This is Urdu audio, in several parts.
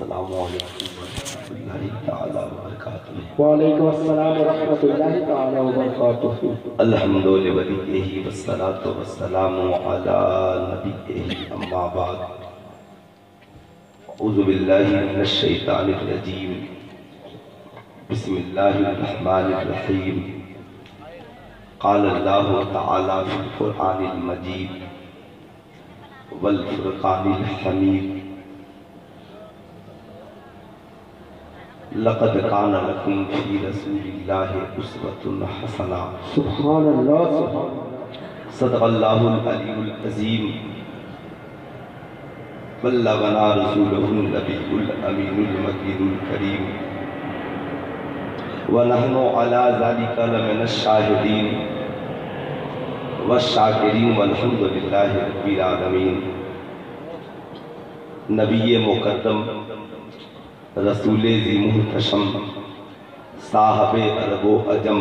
السلام علیکم ورحمۃ اللہ تعالی وبرکاتہ۔ وعلیکم السلام ورحمۃ اللہ تعالی وبرکاتہ۔ الحمد للہ والصلاۃ والسلام علی نبیہ اما بعد۔ اعوذ باللہ من الشیطان الرجیم، بسم اللہ الرحمن الرحیم۔ قال اللہ تعالی فی القرآن المجید والفرقان الحمید، لقد کان لکم فی رسول اللہ اسوۃ حسنہ۔ سبحان اللہ سبحان اللہ۔ صدق اللہ العلی العظیم، بلغنا رسولہ النبی الامین المکین الکریم، ونحن علی ذلک لمن الشاہدین والشاکرین والحمد للہ رب العالمین۔ نبی مقدم، رسول ذی محتشم، صاحب عرب و عجم،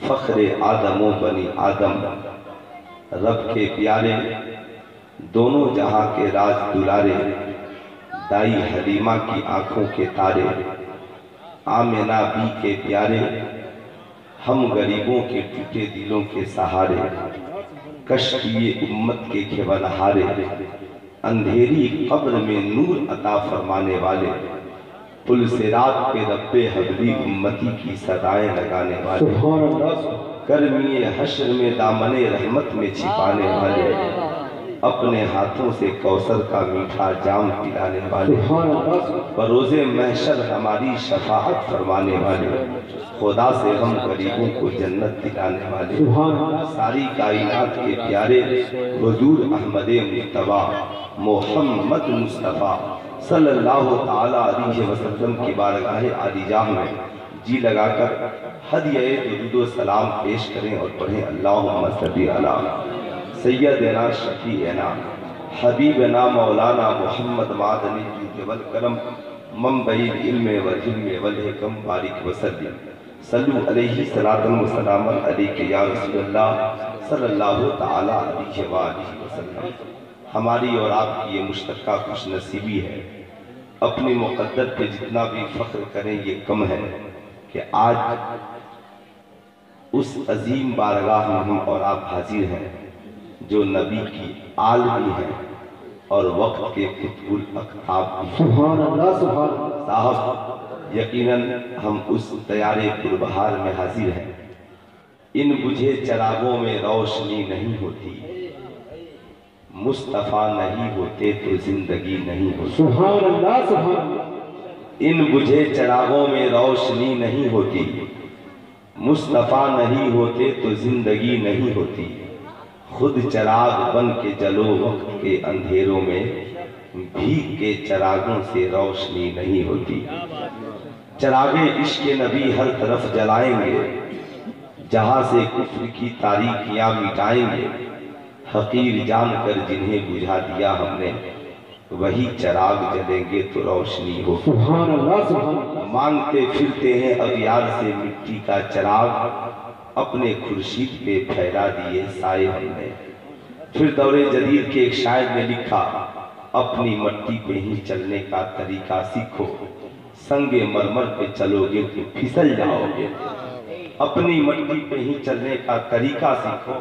فخر آدم و بنی آدم، رب کے پیارے، دونوں جہاں کے راز دلارے، دائی حلیمہ کی آنکھوں کے تارے، آمنہ بی کے پیارے، ہم غریبوں کے ٹوٹے دلوں کے سہارے، کشتی امت کے کھیونہارے، اندھیری قبر میں نور عطا فرمانے والے، پل صراط پہ رب حبلی امتی کی صدائیں لگانے والے، گرمی حشر میں دامن رحمت میں چھپانے والے، اپنے ہاتھوں سے کوثر کا میٹھا جام پلانے والے، بروز محشر ہماری شفاعت فرمانے والے، خدا سے ہم غریبوں کو جنت دلانے والے، ساری کائنات کے پیارے حضور احمد مصطفیٰ محمد مصطفیٰ صلی اللہ تعالیٰ علیہ وسلم کی بارگاہ عالی جاہ میں جی لگا کر ہدیہ درود و سلام پیش کریں اور پڑھیں۔ اللہم صلی علی سیدنا شفیعنا حبیبنا مولانا محمد معدنی جود والکرم منبع العلم والحلم والحکم بارک وسلم۔ صلو علیہ صلاة و سلام علیک یا رسول اللہ صلی اللہ تعالیٰ علیہ وآلہ وسلم۔ ہماری اور آپ کی یہ مشترکہ خوش نصیبی ہے، اپنی مقدر پہ جتنا بھی فخر کریں یہ کم ہے کہ آج اس عظیم بارگاہ میں ہم اور آپ حاضر ہیں جو نبی کی عالمی ہے اور وقت کے قطب الاقطاب بھی ہیں۔ سبحان اللہ سبحان اللہ۔ صاحب یقیناً ہم اس تیارے پربہار میں حاضر ہیں۔ ان بجھے چراغوں میں روشنی نہیں ہوتی، مصطفیٰ نہیں ہوتے تو زندگی نہیں ہوتی۔ سبحان اللہ سبحان اللہ۔ ان بجھے چراغوں میں روشنی نہیں ہوتی، مصطفیٰ نہیں ہوتے تو زندگی نہیں ہوتی، خود چراغ بن کے جلو وقت کے اندھیروں میں، بھیگ کے چراغوں سے روشنی نہیں ہوتی۔ چراغ عشق نبی ہر طرف جلائیں گے، جہاں سے کفر کی تاریکیاں مٹائیں گے، حقیر جان کر جنہیں بجھا دیا ہم نے، وہی چراغ جلیں گے تو روشنی ہو۔ سبحان اللہ سبحان اللہ۔ مانگتے پھرتے ہیں اغیار سے مٹی کا چراغ، اپنے خورشید پہ پھیلا دیے سائے ہم نے۔ پھر دور جدید کے ایک شاعر نے لکھا، اپنی مٹی پہ ہی چلنے کا طریقہ سیکھو، سنگ مرمر پہ چلو گے تو پھسل جاؤ گے۔ اپنی مٹی پہ ہی چلنے کا طریقہ سیکھو،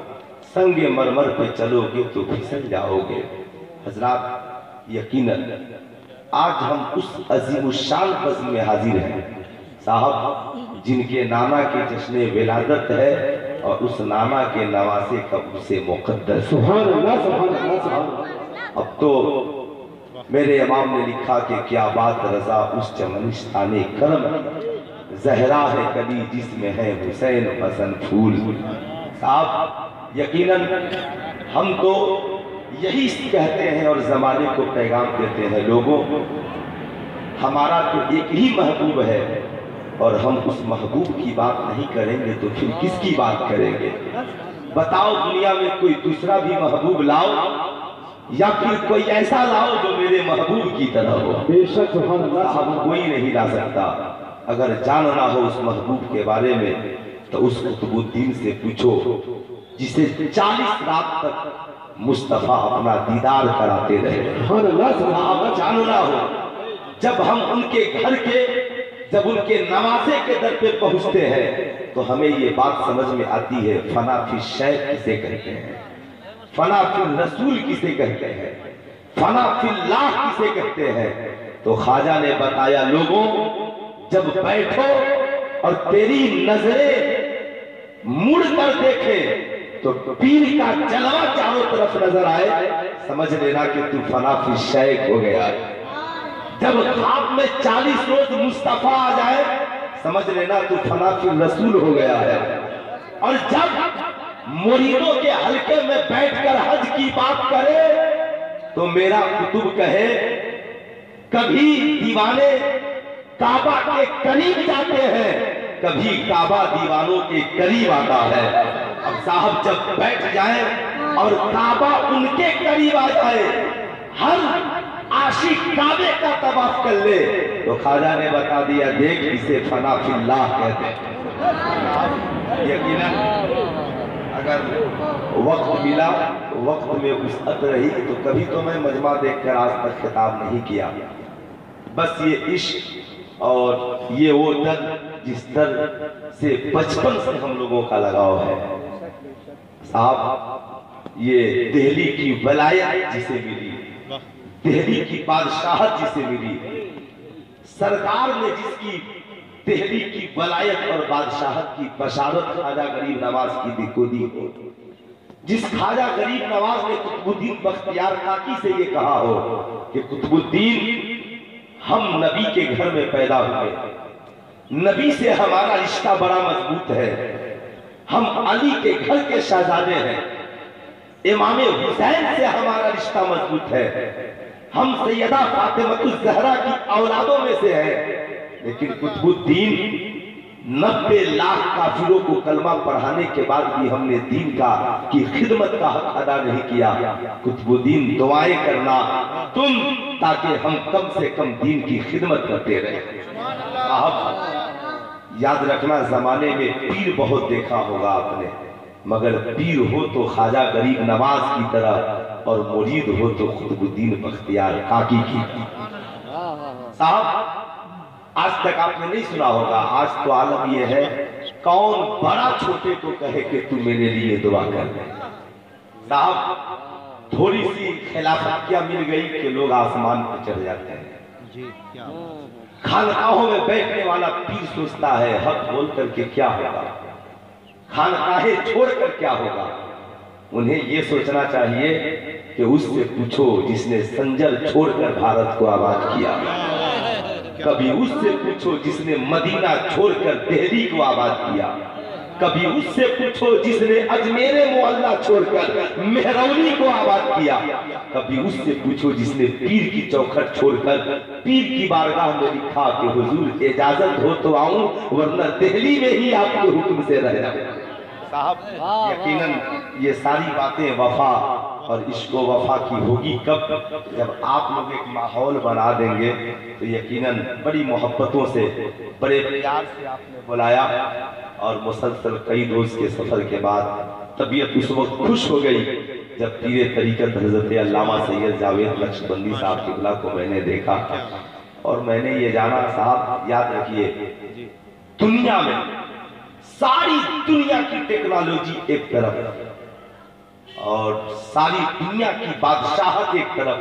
سنگ مرمر پہ چلو گے تو پھسل جاؤ گے۔ حضرات یقیناً آج ہم اس عظیم الشان بزم میں حاضر ہیں صاحب جن کے نانا کے جشن ولادت ہے اور اس نانا کے نواسے کا اسے مقدس۔ سبحان اللہ سبحان اللہ سبحان اللہ۔ اب تو میرے امام نے لکھا کہ کیا بات رضا اس چمنستان کرم، زہرا ہے کلی جس میں ہے حسین حسن پھول۔ صاحب یقیناً ہم تو یہی کہتے ہیں اور زمانے کو پیغام دیتے ہیں، لوگوں ہمارا تو ایک ہی محبوب ہے اور ہم اس محبوب کی بات نہیں کریں گے تو پھر کس کی بات کریں گے؟ بتاؤ دنیا میں کوئی دوسرا بھی محبوب لاؤ یا پھر کوئی ایسا لاؤ جو میرے محبوب کی طرح ہو۔ بے شک سبحان اللہ سبحان اللہ۔ کوئی نہیں لا سکتا۔ اگر جاننا ہو اس محبوب کے بارے میں تو اس قطب الدین سے پوچھو جسے 40 رات تک مصطفیٰ اپنا دیدار کراتے رہے۔ سبحان اللہ سبحان اللہ۔ جاننا ہو جب ہم ان کے گھر کے جب ان کے نوازے کے در پہ پہنچتے ہیں تو ہمیں یہ بات سمجھ میں آتی ہے فنا فی الشیخ کسے کہتے ہیں، فنا فی الرسول کسے کہتے ہیں، فنا فی اللہ کسے کہتے ہیں۔ تو خواجہ نے بتایا لوگوں جب بیٹھو اور تیری نظریں مڑ کر دیکھے تو پیر کا جلوہ چاروں طرف نظر آئے، سمجھ لینا کہ تو فنا فی الشیخ ہو گیا ہے۔ جب خواب میں 40 روز مصطفیٰ آ جائے سمجھ لینا تو فنا فی الرسول ہو گیا ہے۔ اور جب مریدوں کے حلقے میں بیٹھ کر حج کی بات کرے تو میرا کتب کہے کبھی دیوانے کعبہ کے قریب جاتے ہیں، کبھی کعبہ دیوانوں کے قریب آتا ہے۔ اب صاحب جب بیٹھ جائیں اور کعبہ ان کے قریب آ جائے، ہر عاشق کعبے کا طواف کر لے تو خواجہ نے بتا دیا دیکھ اسے فنا فی اللہ کہتے ہیں۔ یقیناً اگر وقت ملا وقت میں وسعت رہی تو کبھی تو میں مجمع دیکھ کر آج تک خطاب نہیں کیا، بس یہ عشق اور یہ وہ درد جس درد سے بچپن سے ہم لوگوں کا لگاؤ ہے۔ صاحب یہ دہلی کی ولایت جسے ملی، دہلی کی بادشاہت جسے ملی، سرکار نے جس کی دہلی کی ولایت اور بادشاہت کی بشارت خواجہ غریب نواز کی کو دی ہو، جس خواجہ غریب نواز نے قطب الدین بختیار کاکی سے یہ کہا ہو کہ قطب الدین ہم نبی کے گھر میں پیدا ہوئے، نبی سے ہمارا رشتہ بڑا مضبوط ہے، ہم علی کے گھر کے شہزادے ہیں، امام حسین سے ہمارا رشتہ مضبوط ہے، ہم سیدہ فاطمہ الزہرا کی اولادوں میں سے ہیں، لیکن قطب الدین 90 لاکھ کافروں کو کلمہ پڑھانے کے بعد بھی ہم نے دین کی خدمت کا حق ادا نہیں کیا۔ قطب الدین دعائیں کرنا تم تاکہ ہم کم سے کم دین کی خدمت کرتے رہیں۔ صاحب یاد رکھنا زمانے میں پیر بہت دیکھا ہوگا آپ نے، مگر پیر ہو تو خواجہ غریب نواز کی طرح اور مرید ہو تو قطب الدین بختیار کاکی کی۔ صاحب آج تک آپ نے نہیں سنا ہوگا، آج تو عالم یہ ہے کون بڑا چھوٹے کو کہے کہ تو میرے لیے دعا کر لے۔ صاحب تھوڑی سی خلافت کیا مل گئی کہ لوگ آسمان پر چڑھ جاتے ہیں۔ خانقاہوں میں بیٹھنے والا پیر سوچتا ہے حق بول کر کے کیا ہوگا، خانقاہیں چھوڑ کر کیا ہوگا۔ انہیں یہ سوچنا چاہیے کہ اس سے پوچھو جس نے سنجر چھوڑ کر بھارت کو آباد کیا، کبھی اس سے پوچھو جس نے مدینہ چھوڑ کر دہلی کو آباد کیا، کبھی اس سے پوچھو جس نے اجمیر معلیٰ چھوڑ کر مہرونی کو آباد کیا، کبھی اس سے پوچھو جس نے پیر کی چوکھٹ چھوڑ کر پیر کی بارگاہ میں لکھا کہ حضور اجازت ہو تو آؤں ورنہ دہلی میں ہی آپ کے حکم سے رہ جاؤں۔ صاحب یقیناً یہ ساری باتیں وفا اور عشق و وفا کی ہوگی کب؟ جب آپ لوگ ایک ماحول بنا دیں گے تو یقیناً بڑی محبتوں سے بڑے پیار سے آپ نے بلایا، اور مسلسل کئی روز کے سفر کے بعد طبیعت اس وقت خوش ہو گئی جب پیر طریقت حضرت علامہ سید جاوید نقشبندی صاحب قبلہ کو میں نے دیکھا، اور میں نے یہ جانا صاحب یاد رکھیے دنیا میں ساری دنیا کی ٹیکنالوجی ایک طرف اور ساری دنیا کی بادشاہت ایک طرف،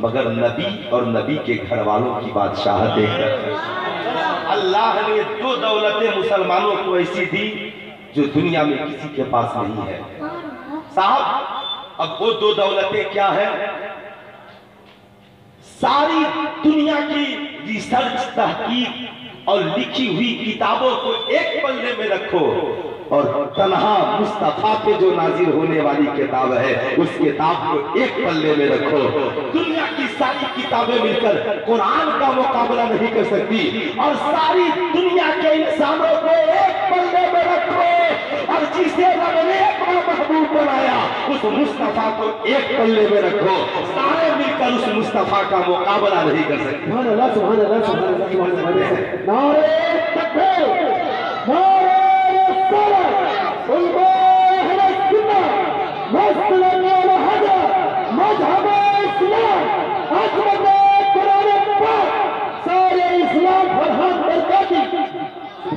مگر نبی اور نبی کے گھر والوں کی بادشاہت ایک طرف۔ اللہ نے دو دولتیں مسلمانوں کو ایسی دی جو دنیا میں کسی کے پاس نہیں ہے۔ صاحب اب وہ دو دولتیں کیا ہیں؟ ساری دنیا کی ریسرچ تحقیق اور لکھی ہوئی کتابوں کو ایک پلے میں رکھو، اور تنہا مصطفیٰ پہ جو نازل ہونے والی کتاب ہے اس کتاب کو ایک پلے میں رکھو۔ دنیا کی ساری کتابیں مل کر قرآن کا مقابلہ نہیں کر سکتی، اور ساری دنیا کے انسانوں کو ایک پلے میں رکھو، اور جسے رب نے اپنا محبوب بنایا اس مصطفیٰ کو ایک پلے میں رکھو، سارے مل کر اس مصطفیٰ کا مقابلہ نہیں کر سکتے۔ سبحان اللہ سبحان اللہ سبحان اللہ سبحان اللہ۔ نعرہ تکبیر، نعرہ رسالت، اللہ السنہ، مسلم الحجر، مذہب اسلام، عظمت قرآن پاک،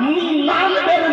99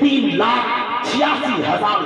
3,86,000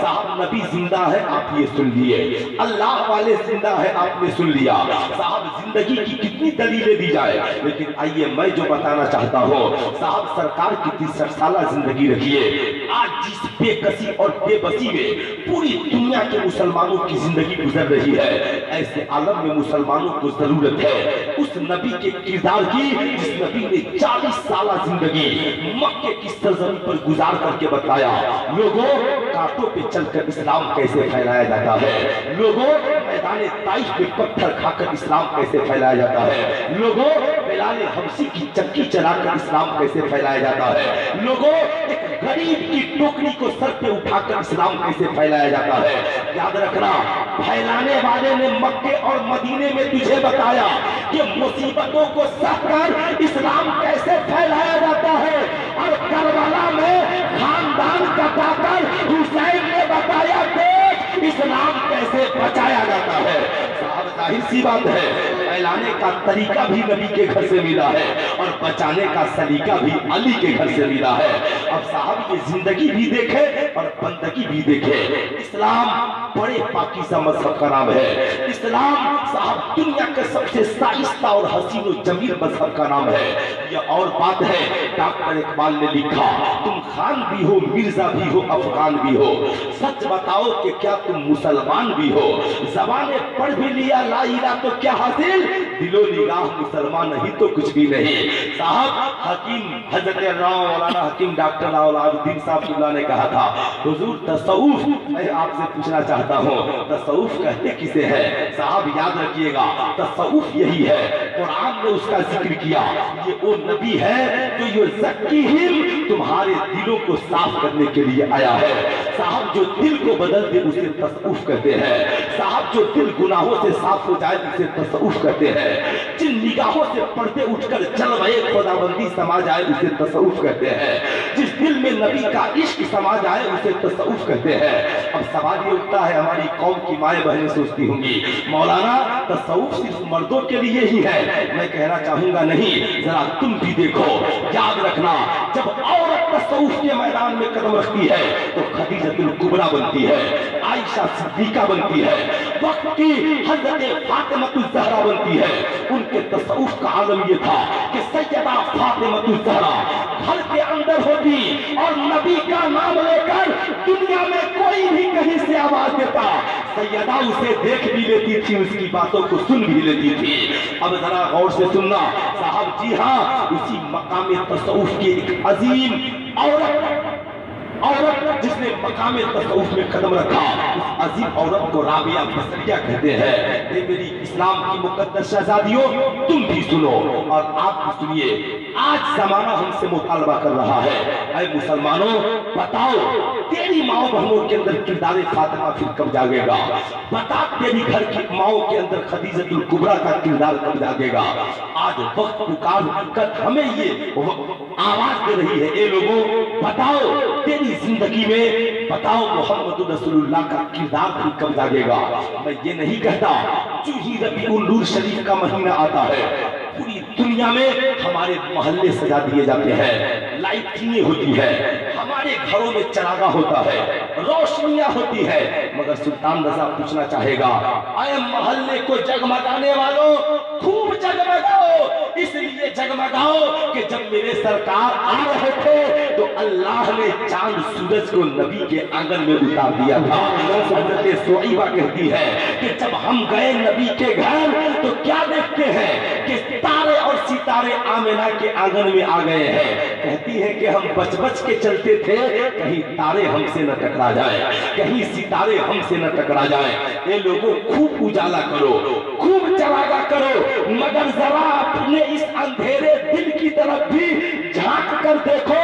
صاحب نبی زندہ ہے آپ یہ سن لیے, اللہ والے زندہ ہے آپ نے سن لیا. صاحب زندگی کی کتنی دلیلیں دی جائے, لیکن آئیے میں جو بتانا چاہتا ہوں, صاحب سرکار کتنی 60 سالہ زندگی رکھیے. آج جس بے کسی اور بے بسی میں پوری دنیا کے مسلمانوں کی زندگی گزر رہی ہے, ایسے عالم میں مسلمانوں کو ضرورت ہے اس نبی کے کردار کی جس نبی نے 40 سالہ زندگی مکے کی سرزمین پر گزار کر کے بتایا لوگوں کانٹوں پہ چل کر اسلام کیسے پھیلایا جاتا ہے, لوگوں میدان طائف میں پتھر کھا کر اسلام کیسے پھیلایا جاتا ہے, لوگوں بلال حبشی کی چکی چلا کر اسلام کیسے پھیلایا جاتا ہے, لوگوں ایک غریب کی ٹوکری کو سر پہ اٹھا کر اسلام کیسے پھیلایا جاتا ہے. یاد رکھنا, پھیلانے والے نے مکے اور مدینے میں تجھے بتایا کہ مصیبتوں کو سہ کر اسلام کیسے پھیلایا جاتا ہے, اور کربلا میں خاندان کٹا کر حسین نے بتایا دیکھ اسلام کیسے بچایا جاتا ہے. صاحب ظاہر سی بات ہے, پھیلانے کا طریقہ بھی نبی کے گھر سے ملا ہے اور بچانے کا سلیقہ بھی علی کے گھر سے ملا ہے. اب صاحب یہ زندگی بھی دیکھے اور بندگی بھی دیکھے. اسلام بڑے پاکیزہ مذہب کا نام ہے, اسلام صاحب دنیا کے سب سے شائستہ اور حسین و جمیل مذہب کا نام ہے. یہ اور بات ہے, ڈاکٹر اقبال نے لکھا تم خان بھی ہو مرزا بھی ہو افغان بھی ہو, سچ بتاؤ کہ کیا تم مسلمان بھی ہو. زبانیں پڑھ بھی لیا لا الہ تو کیا حاصل, دل و نگاہ مسلمان نہیں تو کچھ بھی نہیں. صاحب حکیم حضرت مولانا حکیم ڈاکٹر اولاد الدین صاحب اللہ نے کہا تھا حضور تصوف, میں آپ سے پوچھنا چاہتا ہوں تصوف کہتے کسے ہے. صاحب یاد رکھیے گا تصوف یہی ہے, قرآن نے اس کا ذکر کیا, یہ وہ نبی ہے جو یزکیہم تمہارے دلوں کو صاف کرنے کے لیے آیا ہے. صاحب جو دل کو بدل دے اسے تصوف کہتے ہیں. صاحب جو دل گناہوں سے صاف ہو جائے اسے تصوف کہتے ہیں. جن نگاہوں سے پردے اٹھ کر جلوہ خداوندی سما جائے اسے تصوف کہتے ہیں. جس دل میں نبی کا عشق سما جائے اسے تصوف کہتے ہیں. اب سوال یہ اٹھتا ہے, ہماری قوم کی مائیں بہنیں سوچتی ہوں گی مولانا تصوف صرف مردوں کے لیے ہی ہے. میں کہنا چاہوں گا نہیں, ذرا تم بھی دیکھو. یاد رکھنا جب عورت تصوف کے میدان میں قدم رکھتی ہے تو خدیجۃ الکبریٰ بنتی ہے, عائشہ صدیقہ بنتی ہے, وقت کی حضرت فاطمہ الزہرا بنتی ہے. ان کے تصوف کا عالم یہ تھا کہ سیدہ فاطمہ الزہرا گھر کے اندر ہوتی اور نبی کا نام لے کر دنیا میں کوئی بھی کہیں سے آواز دیتا, سیدہ اسے دیکھ بھی لیتی تھی, اس کی باتوں کو سن بھی لیتی تھی. اب ذرا غور سے سننا صاحب, جی ہاں اسی مقام تصوف کی ایک عظیم عورت جس نے مقام تصوف میں قدم رکھا, اس عظیم عورت کو رابعہ بصریہ کہتے ہیں. اے میری اسلام کی مقدس شہزادیوں تم بھی سنو اور آپ بھی سنیے. آج زمانہ ہم سے مطالبہ کر رہا ہے, اے مسلمانوں بتاؤ تیری ماؤں بہنوں کے اندر کردار فاطمہ پھر کب جاگے گا, بتا تیری گھر کی ماؤں کے اندر خدیجۃ الکبریٰ کا کردار کب جاگے گا. آج وقت پکار کر ہمیں یہ آواز دے رہی ہے, اے لوگوں بتاؤ تیری زندگی میں بتاؤ محمد رسول اللہ کا کردار پھر کب جاگے گا. میں یہ نہیں کہتا جو ہی ربیع النور شریف کا مہینہ آتا ہے پوری دنیا میں ہمارے محلے سجا دیے جاتے ہیں, لائٹنگیں ہوتی ہے, ہمارے گھروں میں چراغاں ہوتا ہے, روشنیاں ہوتی ہے, مگر سلطان رضا پوچھنا چاہے گا اے محلے کو جگمگانے والوں خوب جگمگاؤ, اس لیے جگمگاؤ کہ جب میرے سرکار آ رہے تھے تو اللہ نے چاند سورج کو نبی کے آنگن میں اتار دیا تھا. حضرت سعیبہ کہتی ہے کہ جب ہم گئے نبی کے گھر تو کیا دیکھتے ہیں کہ تارے اور ستارے آمنہ کے آنگن میں آ گئے ہیں. کہتی ہے کہ ہم بچ بچ کے چلتے تھے کہیں تارے ہم سے نہ ٹکرا جائیں, کہیں ستارے ہم سے نہ ٹکرا جائیں. اے لوگوں خوب اجالا کرو, خوب چراغا کرو, مگر ذرا اپنے اس اندھیرے دل کی طرف بھی جھانک کر دیکھو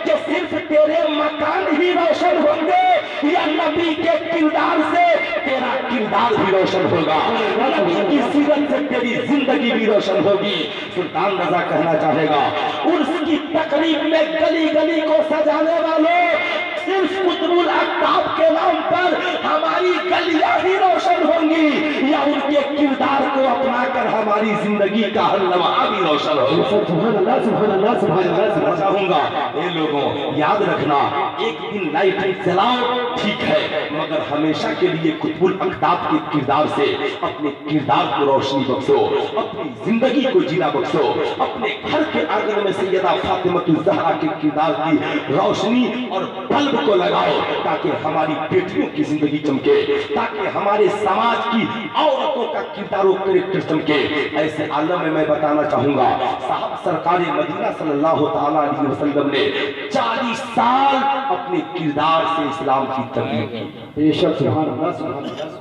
کہ صرف تیرے مکان ہی روشن ہوں گے یا نبی کے کردار سے تیرا کردار بھی روشن ہوگا, نبی کی سیرت سے تیری زندگی بھی روشن ہوگی. سلطان رضا کہنا چاہے گا عرس کی تقریب میں گلی گلی کو سجانے والوں صرف قطب الاقطاب کے نام پر ہماری گلیاں ہی روشن ہوں گی یا ان کے کردار کو اپنا کر ہماری زندگی کا ہر لمحہ بھی روشن ہوگا. سبحان اللہ سبحان اللہ سبحان اللہ. چاہوں گا اے لوگوں یاد رکھنا ایک دن لائٹ جلاؤ ٹھیک ہے، مگر ہمیشہ کے لیے قطب الاقطاب کے کردار سے اپنے کردار کو روشنی بخشو، اپنی زندگی کو جینا بخشو، اپنے گھر کے آنگن میں سیدہ فاطمہ الزہرا کے کردار کی روشنی اور بلب کو لگاؤ تاکہ ہماری بیٹیوں کی زندگی چمکے، تاکہ ہمارے سماج کی عورتوں کا کردار و کریکٹر چمکے۔ ایسے عالم میں میں بتانا چاہوں گا صاحب سرکار مدینہ صلی اللہ تعالیٰ علیہ وسلم نے 40 سال اپنے کردار سے اسلام کی تبلیغ کی۔ بے شک سبحان اللہ سبحان اللہ۔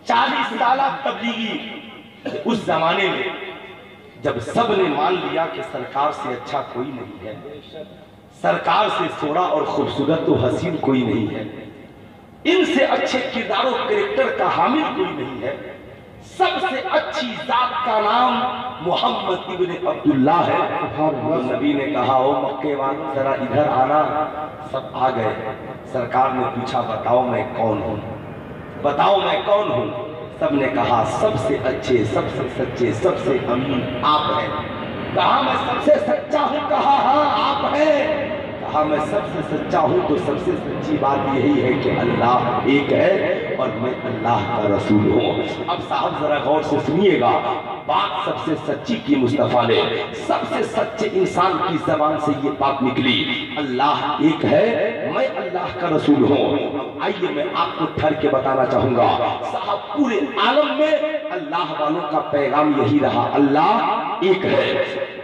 40 سالہ تبلیغی۔ اس زمانے میں جب سب نے مان لیا کہ سرکار سے اچھا کوئی نہیں ہے، سرکار سے سوڑا اور خوبصورت و حسین کوئی نہیں ہے، ان سے اچھے کردار و کریکٹر کا حامل کوئی نہیں ہے، سب سے اچھی ذات کا نام محمد ابن عبداللہ ہے، تو نبی نے کہا او مکے والوں ذرا ادھر آنا۔ سب آ گئے۔ سرکار نے پوچھا بتاؤ میں کون ہوں، بتاؤ میں کون ہوں؟ سب نے کہا سب سے اچھے، سب سے سچے، سب سے امین آپ ہیں۔ کہا میں سب سے سچا ہوں؟ کہا ہاں آپ ہیں۔ کہا میں سب سے سچا ہوں تو سب سے سچی بات یہی ہے کہ اللہ ایک ہے اور میں اللہ کا رسول ہوں۔ اب صاحب ذرا غور سے سنیے گا، بات سب سے سچی کی مصطفیٰ نے، سب سے سچے انسان کی زبان سے یہ بات نکلی، اللہ ایک ہے، میں اللہ کا رسول ہوں۔ اب آئیے میں آپ کو ٹھہر کے بتانا چاہوں گا صاحب پورے عالم میں اللہ والوں کا پیغام یہی رہا، اللہ ایک ہے۔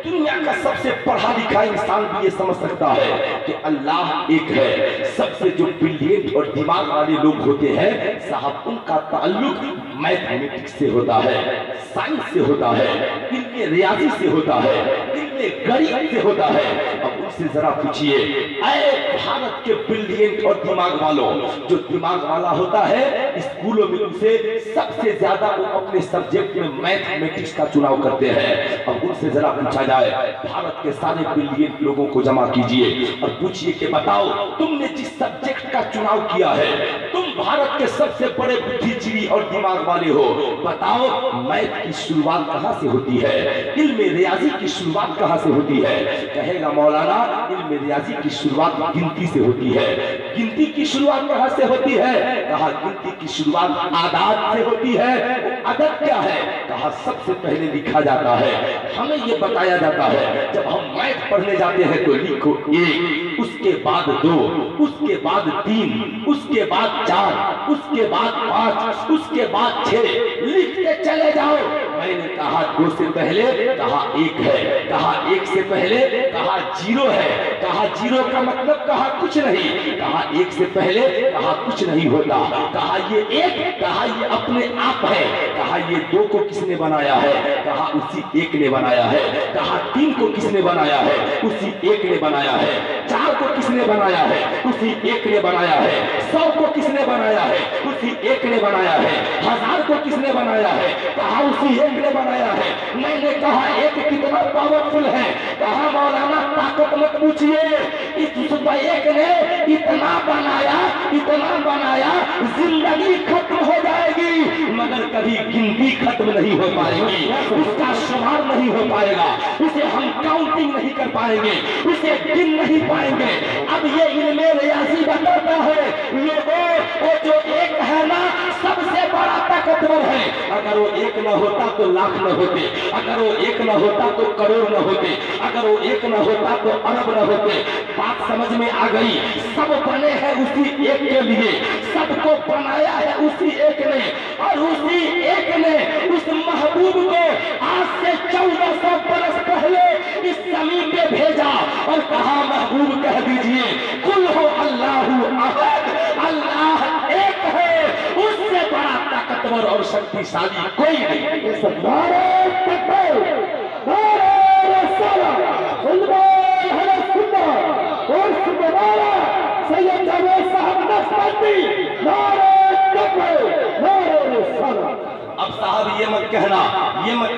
دنیا کا سب سے پڑھا لکھا انسان بھی یہ سمجھ سکتا ہے کہ اللہ ایک ہے۔ سب سے جو بریلینٹ اور دماغ والے لوگ ہوتے ہیں صاحب ان کا تعلق میتھمیٹکس سے ہوتا ہے، سائنس سے ہوتا ہے، علم ریاضی سے ہوتا ہے، علم غیب سے ہوتا ہے۔ اب ان سے ذرا پوچھئے اے بھارت کے بریلینٹ اور دماغ والوں، جو دماغ والا ہوتا ہے اسکولوں میں اسے سب سے زیادہ وہ اپنے سبجیکٹ میں میتھمیٹکس کا چناؤ کرتے ہیں۔ اب ان سے ذرا پوچھا جائے بھارت کے سارے بریلینٹ لوگوں کو جمع کیجئے اور پوچھئے کہ بتاؤ تم نے جس سبجیکٹ کا چناؤ کیا ہے، تم بھارت کے سب سے بڑے بدھی جیوی اور دماغ والے ہو، بتاؤ میتھ کی شروعات کہاں سے ہوتی ہے، علم ریاضی کی شروعات کہاں سے ہوتی ہے؟ کہے گا مولانا علم ریاضی کی شروعات گنتی سے ہوتی ہے۔ گنتی کی شروعات کہاں سے ہوتی ہے؟ کہا گنتی کی شروعات اعداد سے ہوتی ہے۔ عدد کیا ہے؟ کہا سب سے پہلے لکھا جاتا ہے، ہمیں یہ بتایا جاتا ہے جب ہم میتھ پڑھنے جاتے ہیں تو لکھو 1، اس کے بعد 2، اس کے بعد 3، اس کے بعد 4، اس کے بعد 5، اس کے بعد 6، لکھتے چلے جاؤ۔ میں نے کہا 2 سے پہلے، کہا 1 ہے، کہا 1 سے پہلے، کہا 0 ہے، کہا 0 کا مطلب، کہا کچھ نہیں، کہا 1 سے پہلے، کہا کچھ نہیں ہوتا، کہا یہ 1، کہا یہ اپنے آپ ہے، کہا یہ 2 کو کس نے بنایا ہے؟ کہا اسی 1 نے بنایا ہے، کہا 3 کو کس نے بنایا ہے؟ اسی 1 نے بنایا ہے، 4 کو کس نے بنایا ہے؟ اسی 1 نے بنایا ہے، 100 کو کس نے بنایا ہے؟ اسی 1 نے بنایا ہے، 1000 کو کس نے بنایا ہے؟ کہا اسی 1 نے بنایا ہے۔ میں نے کہا 1 کتنا پاورفل ہے؟ کہا مولانا طاقت مت پوچھئے، اس صبح 1 نے اتنا بنایا زندگی ختم ہو جائے گی مگر کبھی گنتی ختم نہیں ہو پائے گی، اس کا شمار نہیں ہو پائے گا، اسے ہم کاؤنٹنگ نہیں کر پائیں گے، اسے گن نہیں پائیں گے۔ اب یہ علم ریاضی بتاتا ہے لوگوں وہ جو 1 ہے نا سب سے بڑا طاقتور ہے، اگر وہ 1 نہ ہوتا تو لاکھ نہ ہوتے، اگر وہ 1 نہ ہوتا تو کروڑ نہ ہوتے، اگر وہ 1 نہ ہوتا تو ارب نہ ہوتے۔ بات سمجھ میں آ گئی؟ سب بنے ہیں اسی 1 کے لیے، سب کو بنایا ہے اسی 1 نے، اور اسی 1 نے اس محبوب کو آج سے 1400 برس پہلے اس زمین پہ بھیجا اور کہا محبوب کہہ دیجئے قل ہو اللہ احد، اللہ ایک ہے، اس سے بڑا طاقتور اور شکتیشالی کوئی نہیں۔ نعرہ تکبیر، نعرہ رسالت، علماء اہل سنت اور سنبھالا سید جاوید صاحب نقشبندی، نعرہ تکبیر، نعرہ رسالت۔ اب صاحب یہ مت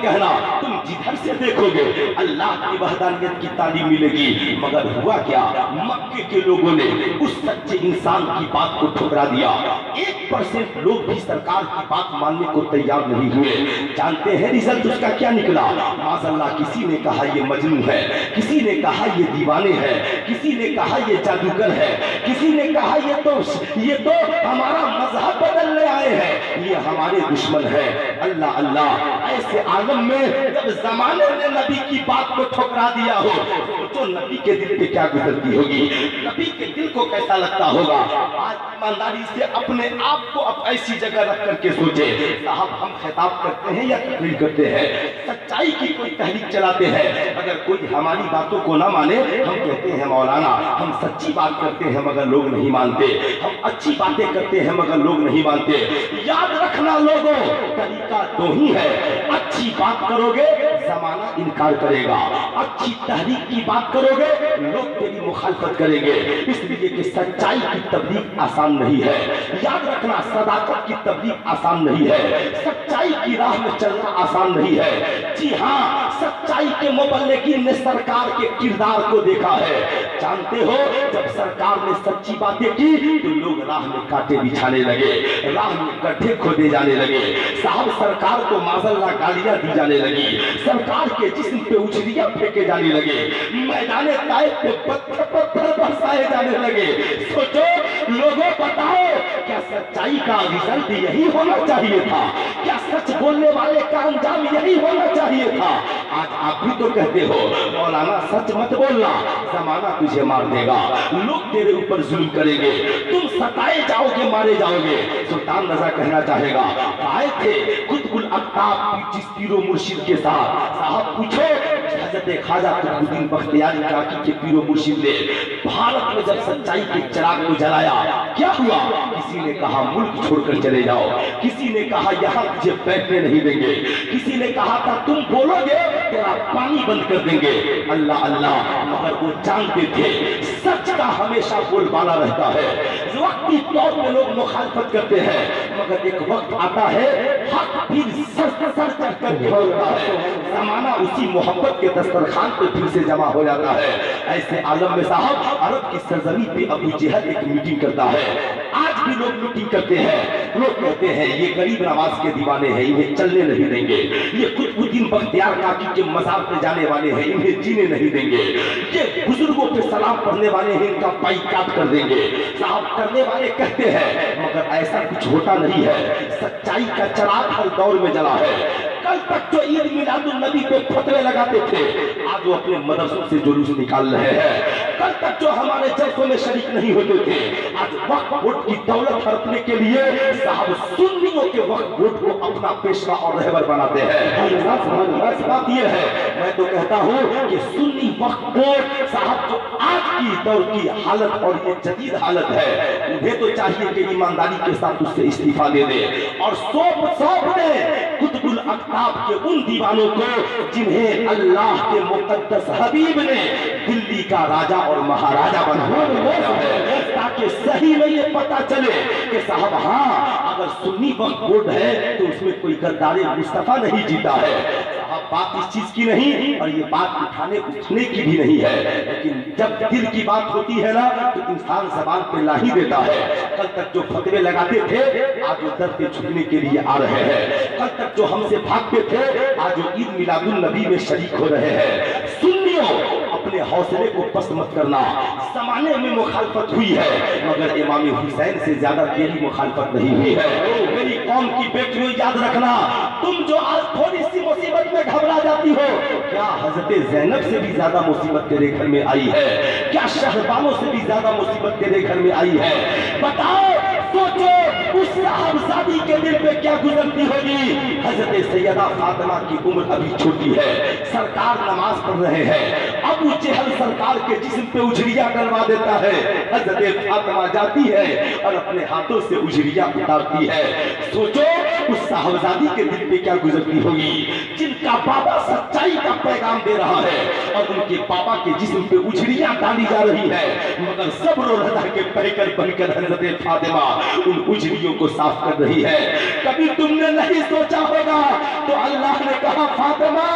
کہنا تم جدھر سے دیکھوگے اللہ کی وحدانیت کی تعلیم ملے گی، مگر ہوا کیا؟ مکے کے لوگوں نے اس سچے انسان کی بات کو ٹھکرا دیا۔ 1% لوگ بھی سرکار کی بات ماننے کو تیار نہیں ہوئے۔ جانتے ہیں رزلٹ اس کا کیا نکلا؟ معاذ اللہ، کسی نے کہا یہ مجنون ہے، کسی نے کہا یہ دیوانے ہیں، کسی نے کہا یہ جادوگر ہے، کسی نے کہا یہ تو ہمارا مذہب بدلنے آئے ہیں، یہ ہمارے دشمن ہے۔ اللہ اللہ، ایسے عالم میں جب زمانے نے نبی کی بات کو ٹھکرا دیا ہو تو نبی کے دل پہ کیا گزرتی ہوگی، نبی کے دل کو کیسا لگتا ہوگا؟ آج ایمانداری سے اپنے آپ کو اب ایسی جگہ رکھ کر کے سوچے، صاحب ہم خطاب کرتے ہیں یا تقریر کرتے ہیں، سچائی کی کوئی تحریک چلاتے ہیں، اگر کوئی ہماری باتوں کو نہ مانے ہم کہتے ہیں مولانا ہم سچی بات کرتے ہیں مگر لوگ نہیں مانتے، ہم اچھی باتیں کرتے ہیں مگر لوگ نہیں مانتے۔ یاد رکھنا لوگوں، طریقہ دو ہی ہے، اچھی بات کرو گے زمانہ انکار کرے گا، اچھی تحریک کی بات کرو گے لوگ تیری مخالفت کریں گے، اس لیے کہ سچائی کی تبلیغ آسان نہیں ہے۔ یاد رکھنا صداقت کی تبلیغ آسان نہیں ہے، سچائی کی راہ میں چلنا آسان نہیں ہے۔ جی ہاں، سچائی کے مبلغین نے سرکار کے کردار کو دیکھا ہے۔ جانتے ہو جب سرکار نے سچی باتیں کی تو لوگ راہ میں کانٹے بچھانے لگے، راہ میں گڈھے کھودے جانے لگے، صاحب سرکار کو معاذ اللہ گالیاں دی جانے لگی، سرکار کے جسم پہ اچھلیاں پھینکے جانے لگے، میدان طائف پہ پتھر برسائے جانے لگے۔ سوچو لوگوں، بتاؤ کیا سچائی کا رزلٹ یہی ہونا چاہیے تھا؟ کیا سچ بولنے والے کا انجام یہی ہونا چاہیے تھا؟ آج آپ بھی تو کہتے ہو مولانا سچ مت بولنا، زمانہ تجھے مار دے گا، لوگ تیرے اوپر ظلم کریں گے، تم ستائے جاؤ گے، مارے جاؤ گے۔ سلطان رضا کہنا چاہے گا، آئے تھے قطب الاقطاب جس پیر و مرشد کے ساتھ، صاحب پوچھو حضرت خواجہ قطب الدین بختیاری کراچی کے پیر و مرشد نے بھارت میں جب سچائی کے چراغ کو جلایا کیا ہوا؟ کسی نے کہا ملک چھوڑ کر چلے جاؤ، کسی نے کہا یہاں تجھے بیٹھنے نہیں دیں گے، کسی نے کہا تھا تم بولو گے تیرا پانی بند کر دیں گے۔ اللہ اللہ، مگر وہ جانتے تھے سچ کا ہمیشہ بول بالا رہتا ہے۔ وقتی طور پہ لوگ مخالفت کرتے ہیں مگر ایک وقت آتا ہے حق پھر سر چڑھ کر کے ہوتا ہے، زمانہ اسی محبت کے دسترخوان پہ پھر سے جمع ہو جاتا ہے۔ ایسے عالم میں صاحب عرب کی سرزمین پہ ابو جہل ایک میٹنگ کرتا ہے۔ آج بھی لوگ میٹنگ کرتے ہیں، لوگ کہتے ہیں یہ غریب نواز کے دیوانے ہیں، انہیں چلنے نہیں دیں گے، یہ قطب الدین بختیار کاکی کے مزار پہ جانے والے ہیں، انہیں جینے نہیں دیں گے، یہ بزرگوں پہ سلام پڑھنے والے ہیں، ان کا بائیکاٹ کر دیں گے۔ صاحب کرنے والے کہتے ہیں مگر ایسا کچھ ہوتا نہیں ہے، سچائی کا چراغ ہر دور میں جلا ہے۔ کل تک جو عید میلاد النبی پہ فتوے لگاتے تھے آج وہ اپنے مدرسوں سے جلوس نکال رہے ہیں، کل تک جو ہمارے جلسوں میں شریک نہیں ہوتے تھے آج وقت ووٹ کی دولت ہڑپنے کے لیے صاحب سنیوں کے وقت ووٹ کو اپنا پیشوا اور رہبر بناتے ہیں۔ بات یہ ہے، میں تو کہتا ہوں کہ سنی وقت ووٹ صاحب جو آج کی دور کی حالت اور یہ جدید حالت ہے انہیں تو چاہیے کہ ایمانداری کے ساتھ اس سے استعفیٰ دے دے اور سونپ دے قطب الاقطاب کے ان دیوانوں کو جنہیں اللہ کے مقدس حبیب نے دلی کا راجہ اور مہاراجہ بنایا ہے، تاکہ صحیح میں یہ پتا چلے کہ صاحب ہاں اگر سنی وقت ووٹ ہے تو اس میں کوئی غدار مصطفیٰ نہیں جیتا ہے۔ بات اس چیز کی نہیں اور یہ بات اٹھنے کی بھی نہیں ہے، لیکن جب دل کی بات ہوتی ہے نا تو انسان زبان پہ لا ہی دیتا ہے۔ کل تک جو فتوے لگاتے تھے آج وہ در پہ چھپنے کے لیے آ رہے ہیں، کل تک جو ہم سے بھاگتے تھے آج وہ عید میلاد النبی میں شریک ہو رہے ہیں۔ سنیوں اپنے حوصلے کو پست مت کرنا، زمانے میں مخالفت ہوئی ہے مگر امام حسین سے زیادہ تیری مخالفت نہیں ہوئی ہے۔ میری قوم کی بیٹیوں یاد رکھنا، تم جو آج تھوڑی سی مصیبت میں گھبرا جاتی ہو کیا حضرت زینب سے بھی زیادہ مصیبت تیرے گھر میں آئی ہے؟ کیا شہربانوں سے بھی زیادہ مصیبت تیرے گھر میں آئی ہے؟ بتاؤ، سوچو اس صاحبزادی کے دل پہ کیا گزرتی ہوگی؟ حضرت سیدہ فاطمہ کی عمر ابھی چھوٹی ہے، سرکار نماز پڑھ رہے ہیں، ابو جہل سرکار کے جسم پہ اجڑیاں ڈلوا دیتا ہے، حضرت فاطمہ جاتی ہے اور اپنے ہاتھوں سے اجڑیاں اتارتی ہے۔ سوچو اس صاحبزادی کے دل پہ کیا گزرتی ہوگی، جن کا بابا سچائی کا پیغام دے رہا ہے اور ان کے بابا کے جسم پہ اجڑیاں ڈالی جا رہی ہے، مگر صبر و رضا کے پیکر بن کر حضرت فاطمہ ان اجڑیوں کو صاف کر رہی ہے۔ کبھی تم نے نہیں سوچا ہوگا تو اللہ نے کہا فاطمہ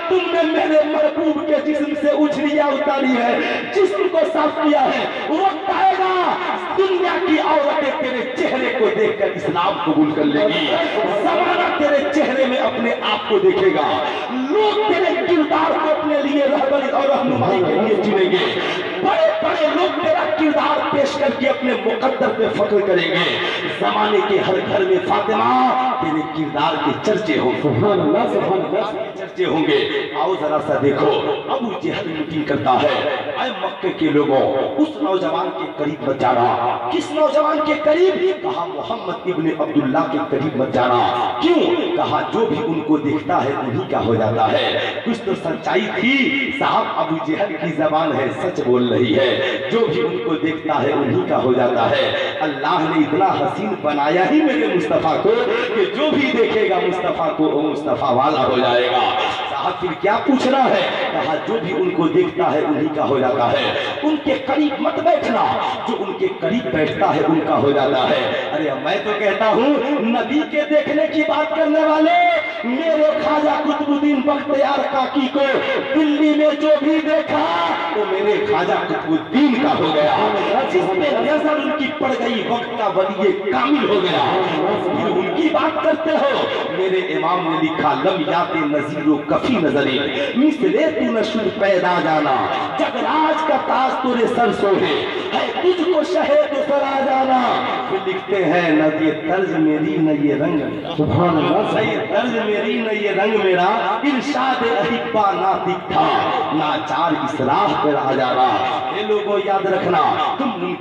تم نے میرے محبوب کے جسم سے اجڑیاں اتاری ہے، جسم کو صاف کیا ہے، وقت آئے گا دنیا کی عورتیں تیرے چہرے کو دیکھ کر اسلام قبول کر لیں گی، زمانہ تیرے چہرے میں اپنے آپ کو دیکھے گا، لوگ تیرے کردار کو اپنے لیے رہبری اور رہنمائی کے لیے چنیں گے، بڑے بڑے لوگ تیرا کردار پیش کر کے اپنے مقدر پہ فخر کریں گے، زمانے کے ہر گھر میں فاطمہ تیرے کردار کے چرچے ہوں گے، سبحان اللہ سبحان اللہ چرچے ہوں گے۔ آؤ ذرا سا دیکھو ابو جہل میٹنگ کرتا ہے، اے مکے کے لوگوں اس نوجوان کے قریب مت جانا۔ کس نوجوان کے قریب؟ کہا محمد ابن عبداللہ کے قریب مت جانا۔ کیوں؟ کہا جو بھی ان کو دیکھتا ہے انہی کا ہو جاتا ہے۔ کچھ تو سچائی تھی، صاحب ابو جہل کی زبان ہے، سچ بول رہی ہے، جو بھی ان کو دیکھتا ہے انہی کا ہو جاتا ہے۔ اللہ نے اتنا حسین بنایا ہی میرے مصطفیٰ کو کہ جو بھی دیکھے گا مصطفیٰ کو وہ مصطفیٰ والا ہو جائے گا۔ صاحب پھر کیا پوچھنا ہے؟ کہا جو بھی ان کو دیکھتا ہے انہی کا ہو جاتا ہے، ان کے قریب مت بیٹھنا، جو ان کے قریب بیٹھتا ہے ان کا ہو جاتا ہے۔ ارے میں تو کہتا ہوں نبی کے دیکھنے کی بات کرنے والے میرے خواجہ قطب الدین بختیار کاکی کو دلی میں جو بھی دیکھا وہ میرے خواجہ قطب الدین کا ہو گیا، جس پہ نظر ان کی پڑ گئی وقت کا ولی کامل ہو گیا۔ پھر ان کی بات کرتے ہو، میرے امام نے لکھا لم یات نظیر و کفی نظری مثلے تو نشر پیدا جانا، جگ راج کا تاج تورے سر سوہے ہے تجھ کو شہد سرا جانا۔ پھر لکھتے ہیں نہ یہ طرز میری نہ یہ رنگ میرا، سبحان اللہ، نہ یہ طرز میری نہ یہ رنگ میرا، ارشاد احبا ناطق تھا ناچار اصلاح پر آ جانا۔ اے لوگوں یاد رکھنا تم ان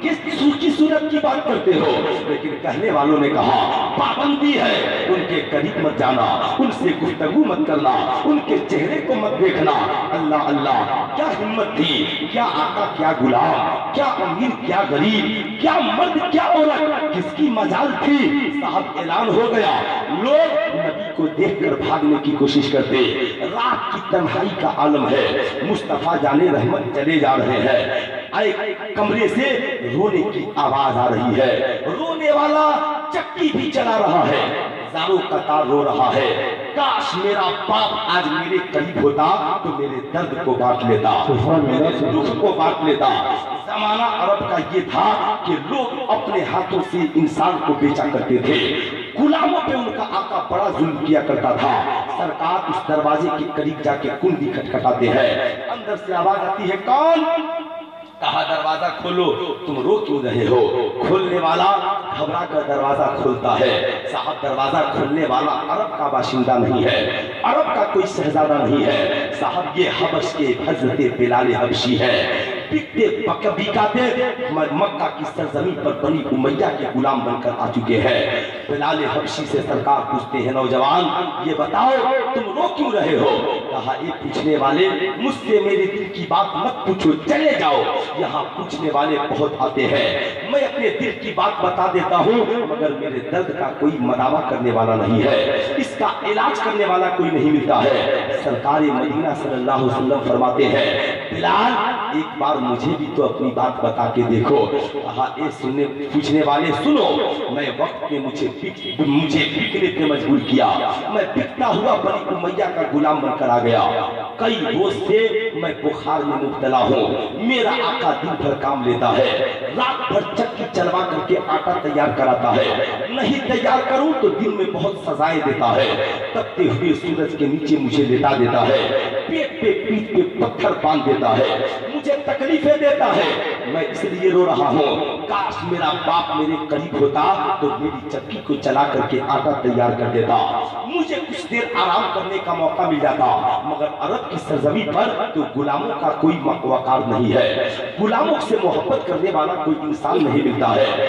کی صورت کی بات کرتے ہو، لیکن کہنے والوں نے کہا پابندی ہے ان کے قریب مت جانا، ان سے گفتگو مت کرنا، ان کے چہرے کو مت دیکھنا۔ اللہ اللہ کیا ہمت تھی، کیا آقا کیا غلام، کیا امیر کیا غریب، کیا مرد کیا عورت، کس کی مجال تھی۔ صاحب اعلان ہو گیا، لوگ نبی کو دیکھ کر بھاگنے کی کوشش کرتے، رات کی تنہائی کا عالم ہے، مصطفیٰ جانے رحمت چلے جا رہے ہیں، ایک کمرے سے رونے کی آواز آ رہی ہے، رونے والا چکی بھی چلا رہا ہے، زاروں کا تار رو رہا ہے، کاش میرا باپ آج میرے قریب ہوتا تو میرے درد کو بانٹ لیتا، میرے دکھ کو بانٹ لیتا۔ زمانہ عرب کا یہ تھا کہ لوگ اپنے ہاتھوں سے انسان کو بیچا کرتے تھے، غلاموں پہ ان کا آقا بڑا ظلم کیا کرتا تھا۔ سرکار اس دروازے کے قریب جا کے کنڈی کھٹکھٹاتے ہیں، اندر سے آواز آتی ہے کون؟ کہا دروازہ کھولو، تم رو کیوں رہے ہو؟ کھولنے والا گھبرا کر دروازہ کھولتا ہے۔ صاحب دروازہ کھولنے والا عرب کا باشندہ نہیں ہے، عرب کا کوئی شہزادہ نہیں ہے، صاحب یہ حبش کے حضرت بلال حبشی ہے، بکتے بکاتے مکہ کی سرزمین پر بنی امیہ کے غلام بن کر آ چکے ہیں۔ بلال حبشی سے سرکار پوچھتے ہیں نوجوان یہ بتاؤ تم رو کیوں رہے ہو؟ کہا اے پوچھنے والے مجھ سے میرے دل کی بات مت پوچھو، چلے جاؤ، یہاں پوچھنے والے بہت آتے ہیں، میں اپنے دل کی بات بتا دیتا ہوں مگر میرے درد کا کوئی مداوا کرنے والا نہیں ہے، اس کا علاج کرنے والا کوئی نہیں ملتا ہے۔ سرکار مدینہ صلی اللہ علیہ وسلم فرماتے ہیں بلال ایک بار مجھے بھی تو اپنی بات بتا کے دیکھو۔ کہا اے سننے پوچھنے والے سنو، میں وقت نے مجھے بکنے پہ مجبور کیا، میں بکتا ہوا بنی امیہ کا غلام بن کر آ گیا، کئی روز سے میں بخار میں مبتلا ہوں، میرا آقا دن بھر کام لیتا ہے، رات بھر چکی چلوا کر کے آٹا تیار کراتا ہے، نہیں تیار کروں تو دن میں بہت سزائیں دیتا ہے، تپتے ہوئے سورج کے نیچے مجھے لیٹا دیتا ہے، پیٹ پہ پیٹ پہ پتھر باندھ دیتا ہے، مجھے تکلیفیں دیتا ہے، میں اس لیے رو رہا ہوں، کاش میرا باپ میرے قریب ہوتا تو میری چکی کو چلا کر کے آٹا تیار کر دیتا، مجھے کچھ دیر آرام کرنے کا موقع مل جاتا، مگر عرب کی سرزمین پر تو غلاموں کا کوئی وقار نہیں ہے، غلاموں سے محبت کرنے والا کوئی انسان نہیں ملتا ہے،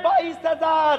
22,000।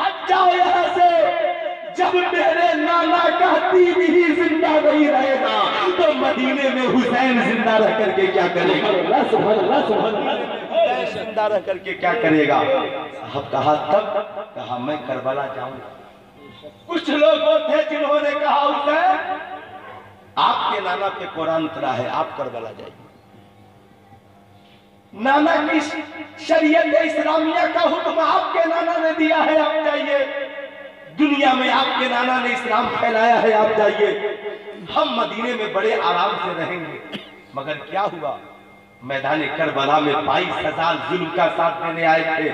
ہٹ جاؤ یہاں سے، جب میرے نانا کا دین ہی زندہ نہیں رہے گا تو مدینے میں حسین زندہ رہ کر کے کیا کرے گا؟ سبحان اللہ سبحان اللہ، زندہ رہ کر کے کیا کرے گا؟ صاحب کہا تب کہا میں کربلا جاؤں گا۔ کچھ لوگ وہ تھے جنہوں نے کہا حسین آپ کے نانا پہ قرآن اترا ہے، آپ کربلا جائیے، نانا کی شریعت اسلامیہ کا حکم آپ کے نانا نے دیا ہے، آپ جائیے، دنیا میں آپ کے نانا نے اسلام پھیلایا ہے، آپ جائیے، ہم مدینے میں بڑے آرام سے رہیں گے۔ مگر کیا ہوا؟ میدان کربلا میں 22,000 ظلم کا ساتھ دینے آئے تھے،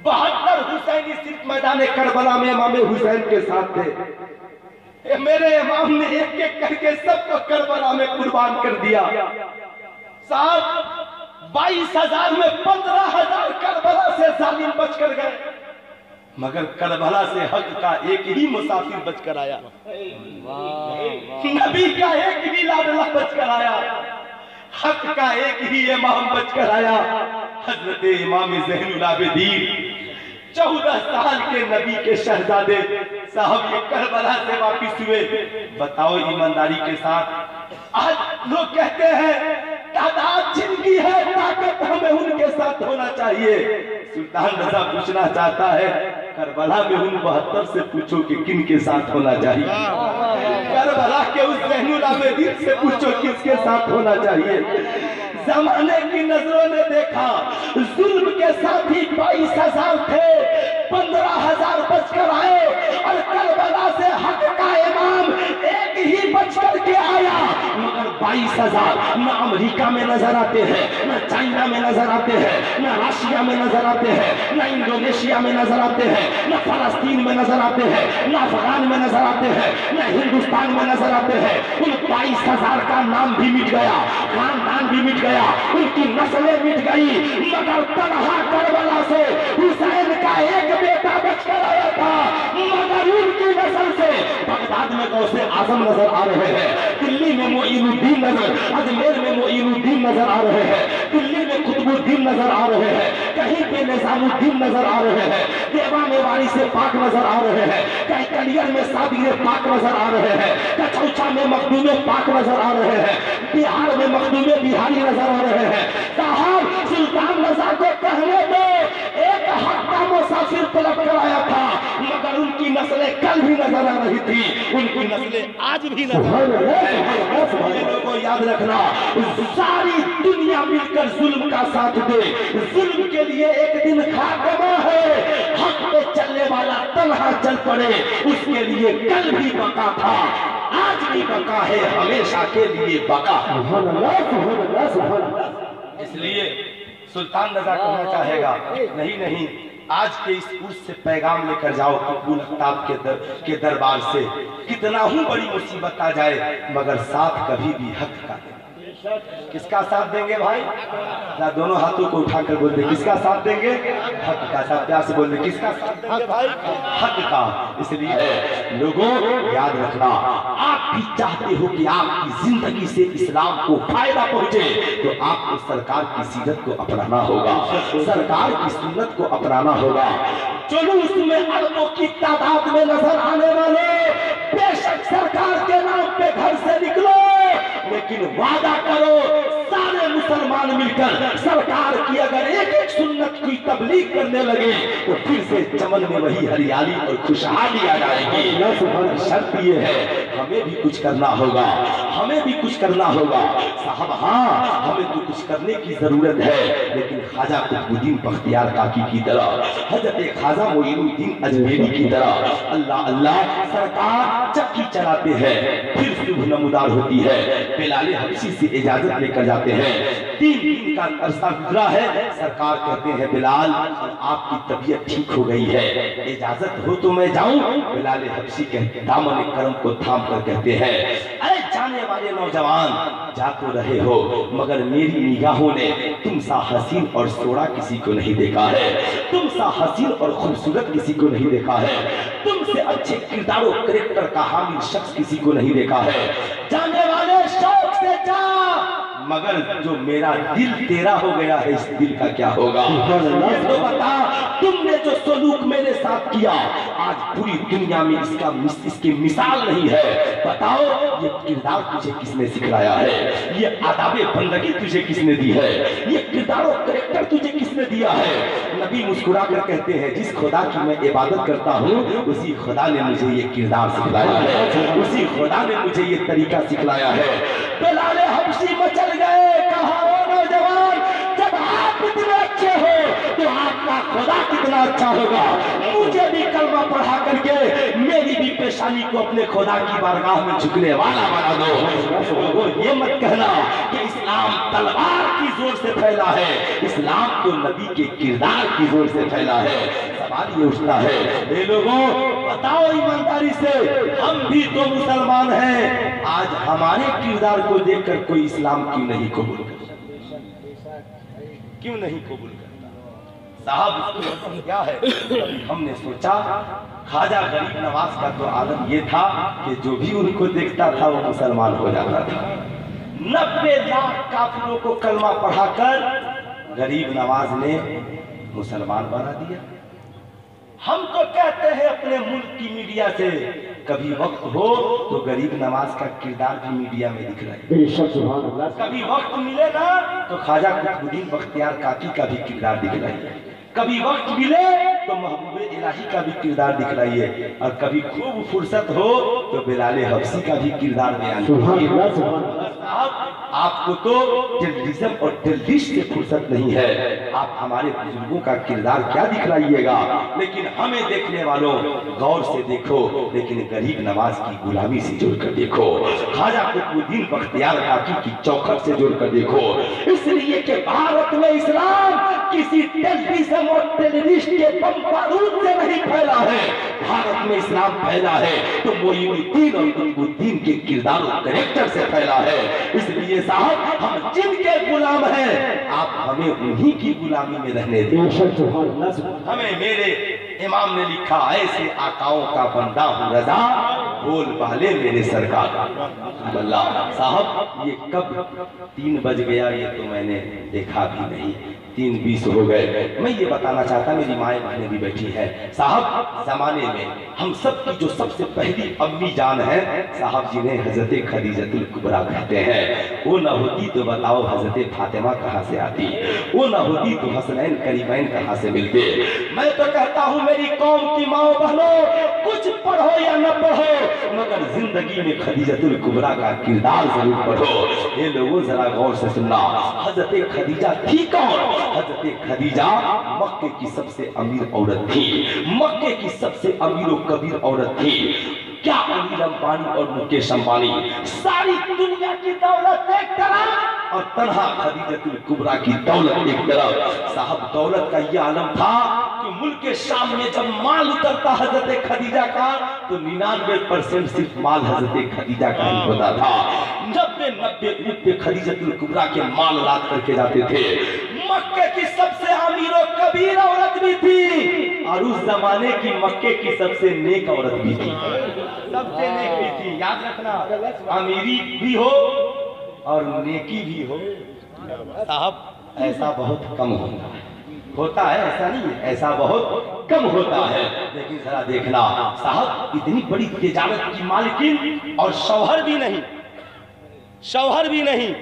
72 حسینی صرف میدان کربلا میں امام حسین کے ساتھ تھے۔ میرے امام نے ایک ایک کر کے سب کو کربلا میں قربان کر دیا۔ صاحب 22,000 میں 15,000 کربلا سے ظالم بچ کر گئے، مگر کربلا سے حق کا ایک ہی مسافر بچ کر آیا، نبی کا ایک ہی لاڈلا بچ کر آیا، حق کا ایک ہی امام بچ کر آیا، حضرت امام زین العابدین 14 سال کے نبی کے شہزادے صاحب یہ کربلا سے واپس ہوئے۔ بتاؤ ایمانداری کے ساتھ، آج لوگ کہتے ہیں تعداد جن کی ہے طاقت ہمیں ان کے ساتھ ہونا چاہیے۔ سلطان رضا پوچھنا چاہتا ہے کربلا میں ان 72 سے پوچھو کہ کن کے ساتھ ہونا چاہیے، کربلا کے اس زین العابدین سے پوچھو کس کے ساتھ ہونا چاہیے۔ زمانے کی نظروں نے دیکھا ظلم کے ساتھی 22,000 تھے، 15,000 بچ کر آئے، اور کربلا سے حق کا امام ایک ہی بچ کر کے آیا، مگر 22,000 نہ امریکہ میں نظر آتے ہیں، نہ چائنا میں نظر آتے ہیں، نہ راشیا میں نظر آتے ہیں، نہ انڈونیشیا میں نظر آتے ہیں، نہ فلسطین میں نظر آتے ہیں، نہ افغان میں نظر آتے ہیں، نہ ہندوستان میں نظر آتے ہیں۔ ان 22,000 کا نام بھی مٹ گیا، خاندان بھی مٹ گیا، ان کی نسلیں مٹ گئی، مگر تنہا کربلا سے حسین کا ایک بیٹا بچ کر آیا تھا، مگر ان کی نسل سے بغداد میں غوث اعظم نظر آ رہے ہیں، دلی میں معین الدین نظر، اجمیر میں معین الدین نظر آ رہے ہیں، دلی میں قطب الدین نظر آ رہے ہیں، کہیں پہ نظام الدین نظر آ رہے ہیں، دیوان واری سے پاک نظر آ رہے ہیں، کہیں کلیئر میں صابر پاک نظر آ رہے ہیں، کچھوچا میں مخدوم پاک نظر آ رہے ہیں، بہار میں مخدوم بہاری نظر آ رہے ہیں۔ صاحب سلطان رضا کو کہنے دو ایک حق کا مسافر پلٹ کر آیا تھا، مگر ان کی نسلیں کل بھی نظر آ رہی تھی، ان کی نسلیں آج بھی نظر آ رہی ہیں۔ یہ لوگوں یاد رکھنا، ساری دنیا مل کر ظلم کا ساتھ دے، ظلم کے لیے ایک دن خاتمہ ہے، حق پہ چلنے والا تنہا چل پڑے، اس کے لیے کل بھی بقا تھا، آج بھی بقا ہے، ہمیشہ کے لیے بقا ہے۔ سبحان اللہ سبحان اللہ سبحان اللہ۔ اس لیے سلطان رضا کہنا چاہے گا نہیں آج کے اس عرس سے پیغام لے کر جاؤ قطب الاقطاب کے دربار سے، کتنا ہی بڑی مصیبت آ جائے مگر ساتھ کبھی بھی حق کا دینا۔ کس کا ساتھ دیں گے بھائی؟ دونوں ہاتھوں کو اٹھا کر بول دیں کس کا ساتھ دیں گے؟ حق کا ساتھ، پیار سے بول دیں کس کا ساتھ دیں گے بھائی؟ حق کا۔ اس لیے لوگوں یاد رکھنا، آپ بھی چاہتے ہو کہ آپ کی زندگی سے اسلام کو فائدہ پہنچے تو آپ کو سرکار کی سیرت کو اپنانا ہوگا، سرکار کی سنت کو اپنانا ہوگا۔ جلوس میں اربوں کی تعداد میں نظر آنے والے بے شک سرکار کے نام پہ گھر سے نکلو، لیکن وعدہ کرو سارے مسلمان مل کر سرکار کی اگر ایک ایک سنت کی تبلیغ کرنے لگے تو پھر سے چمن میں وہی ہریالی اور خوشحالی آ جائے گی۔ شرط یہ ہے ہمیں بھی کچھ کرنا ہوگا، ہمیں بھی کچھ کرنا ہوگا صاحب، ہاں ہمیں تو کچھ کرنے کی ضرورت ہے، لیکن خواجہ قطب الدین بختیار کاکی کی طرح، حضرت خواجہ معین الدین اجمیری کی طرح اللہ اللہ سرکار چکی چلاتے ہیں، پھر صبح نمودار ہوتی ہے، بلال حبشی سے اجازت لے کر جاتے ہیں، 3 دن کا عرصہ گزرا ہے، سرکار کہتے ہیں بلال آپ کی طبیعت ٹھیک ہو گئی ہے، اجازت ہو تو میں جاؤں؟ بلال حبشی کہتے دامن کرم کو تھام کر کہتے ہیں اے جانے والے نوجوان جا تو رہے ہو مگر میری نگاہوں نے تم سا حسین اور سوڑا کسی کو نہیں دیکھا ہے، تم سا حسین اور خوبصورت کسی کو نہیں دیکھا ہے، تم سے اچھے کردار و کریکٹر کا حامل شخص کسی کو نہیں دیکھا ہے، جانے والے شوق سے جا مگر جو میرا دل تیرا ہو گیا ہے اس دل کا کیا ہوگا؟ یہ تو بتا تم نے جو سلوک میرے ساتھ کیا آج پوری دنیا میں اس کی مثال نہیں ہے. بتاؤ یہ کردار تجھے کس نے سکھلایا ہے؟ یہ آداب بندگی تجھے کس نے دی ہے؟ یہ کردار و کریکٹر تجھے کس نے دیا ہے؟ نبی مسکرا کر کہتے ہیں جس خدا کی میں عبادت کرتا ہوں اسی خدا نے مجھے یہ کردار سکھلایا ہے, اسی خدا نے مجھے یہ طریقہ سکھلایا ہے. بلال حبشی مچل گئے, کہا او نوجوان جب آپ اتنے اچھے ہو تو آپ کا خدا کتنا اچھا ہوگا. مجھے بھی کلمہ پڑھا کر کے میری بھی پیشانی کو اپنے خدا کی بارگاہ میں جھکنے والا بنا دو. یہ مت کہنا کہ اسلام تلوار کی زور سے پھیلا ہے, اسلام تو نبی کے کردار کی زور سے پھیلا ہے. سوال یہ اٹھتا ہے اے لوگوں بتاؤ ایمانداری سے, ہم بھی تو مسلمان ہیں, آج ہمارے کردار کو دیکھ کر کوئی اسلام کیوں نہیں قبول کرتا؟ کیوں نہیں قبول کرتا؟ صاحب اس کی وجہ کیا ہے؟ ہم نے سوچا خواجہ غریب نواز کا تو عالم یہ تھا کہ جو بھی ان کو دیکھتا تھا وہ مسلمان ہو جاتا تھا. 90 لاکھ کافروں کو کلمہ پڑھا کر غریب نواز نے مسلمان بنا دیا. ہم تو کہتے ہیں اپنے ملک کی میڈیا سے کبھی وقت ہو تو غریب نواز کا کردار بھی میڈیا میں دکھ رہا ہے. کبھی وقت ملے نا تو خواجہ قطب الدین بختیار کاکی کا بھی کردار دکھ رہا ہے. کبھی وقت ملے تو محبوب الہی کا بھی کردار دکھلائیے, اور کبھی خوب فرصت ہو تو بلال حبشی کا بھی کردار بیان کیجیے. آپ کو تو ٹیررزم اور ٹیررسٹ سے فرصت نہیں ہے, آپ ہمارے بزرگوں کا کردار کیا دکھلائیے گا؟ لیکن ہمیں دیکھنے والوں غور سے دیکھو, لیکن غریب نواز کی غلامی سے جوڑ کر دیکھو, خواجہ قطب الدین بختیار کاکی کی چوکھٹ سے جوڑ کر دیکھو. اس لیے کہ بھارت میں اسلام کسی ٹیررزم اور ٹیررسٹ کے بم بارود سے نہیں پھیلا ہے. بھارت میں اسلام پھیلا ہے تو معین الدین اور قطب الدین کے کردار و کریکٹر سے پھیلا ہے. اس لیے صاحب ہم جن کے غلام ہیں آپ ہمیں انہی کی غلامی میں رہنے دیں. ہمیں میرے امام نے لکھا ایسے آقاؤں کا بندہ ہوں رضا, بول بالے میرے سرکار. اللہ صاحب یہ کب 3 بج گیا یہ تو میں نے دیکھا بھی نہیں, 3:20 ہو گئے. میں یہ بتانا چاہتا, میری مائیں بہنیں بھی بیٹھی ہے صاحب, زمانے میں ہم سب کی جو سب سے پہلی امی جان ہے صاحب جنہیں حضرت خدیجۃ الکبریٰ کہتے ہیں, وہ نہ ہوتی تو بتاؤ حضرت فاطمہ کہاں سے آتی, وہ نہ ہوتی تو حسنین کریمین کہاں سے ملتے. میں تو کہتا ہوں میری قوم کی ماں بہنوں کچھ پڑھو یا نہ پڑھو مگر زندگی میں خدیجۃ الکبریٰ کا کردار ضرور پڑھو. یہ لوگوں ذرا غور سے سننا, حضرت خدیجہ تھی کون؟ حضرت خدیجہ مکے کی سب سے امیر عورت تھی, مکے کی سب سے امیر و کبیر عورت تھی. کیا انیل امبانی اور مکیش امبانی ساری دنیا کی دولت ایک طرف اور تنہا خدیجۃ الکبریٰ کی دولت ایک طرف. صاحب دولت کا یہ عالم تھا کہ ملک شام میں جب مال اترتا حضرت خدیجہ کا تو 99% صرف مال حضرت خدیجہ کا ہی ہوتا تھا. 90 خدیجۃ الکبریٰ کے مال لاد کر کے جاتے تھے. مکے کی سب سے امیر و کبیر عورت بھی تھی اور اس زمانے کی مکے کی سب سے نیک عورت بھی تھی, سب سے نیک بھی تھی. یاد رکھنا امیری بھی ہو اور نیکی بھی ہو صاحب ایسا بہت کم ہوتا ہے, ایسا نہیں ہے, ایسا بہت کم ہوتا ہے. لیکن ذرا دیکھنا صاحب اتنی بڑی تجارت کی مالکین اور شوہر بھی نہیں,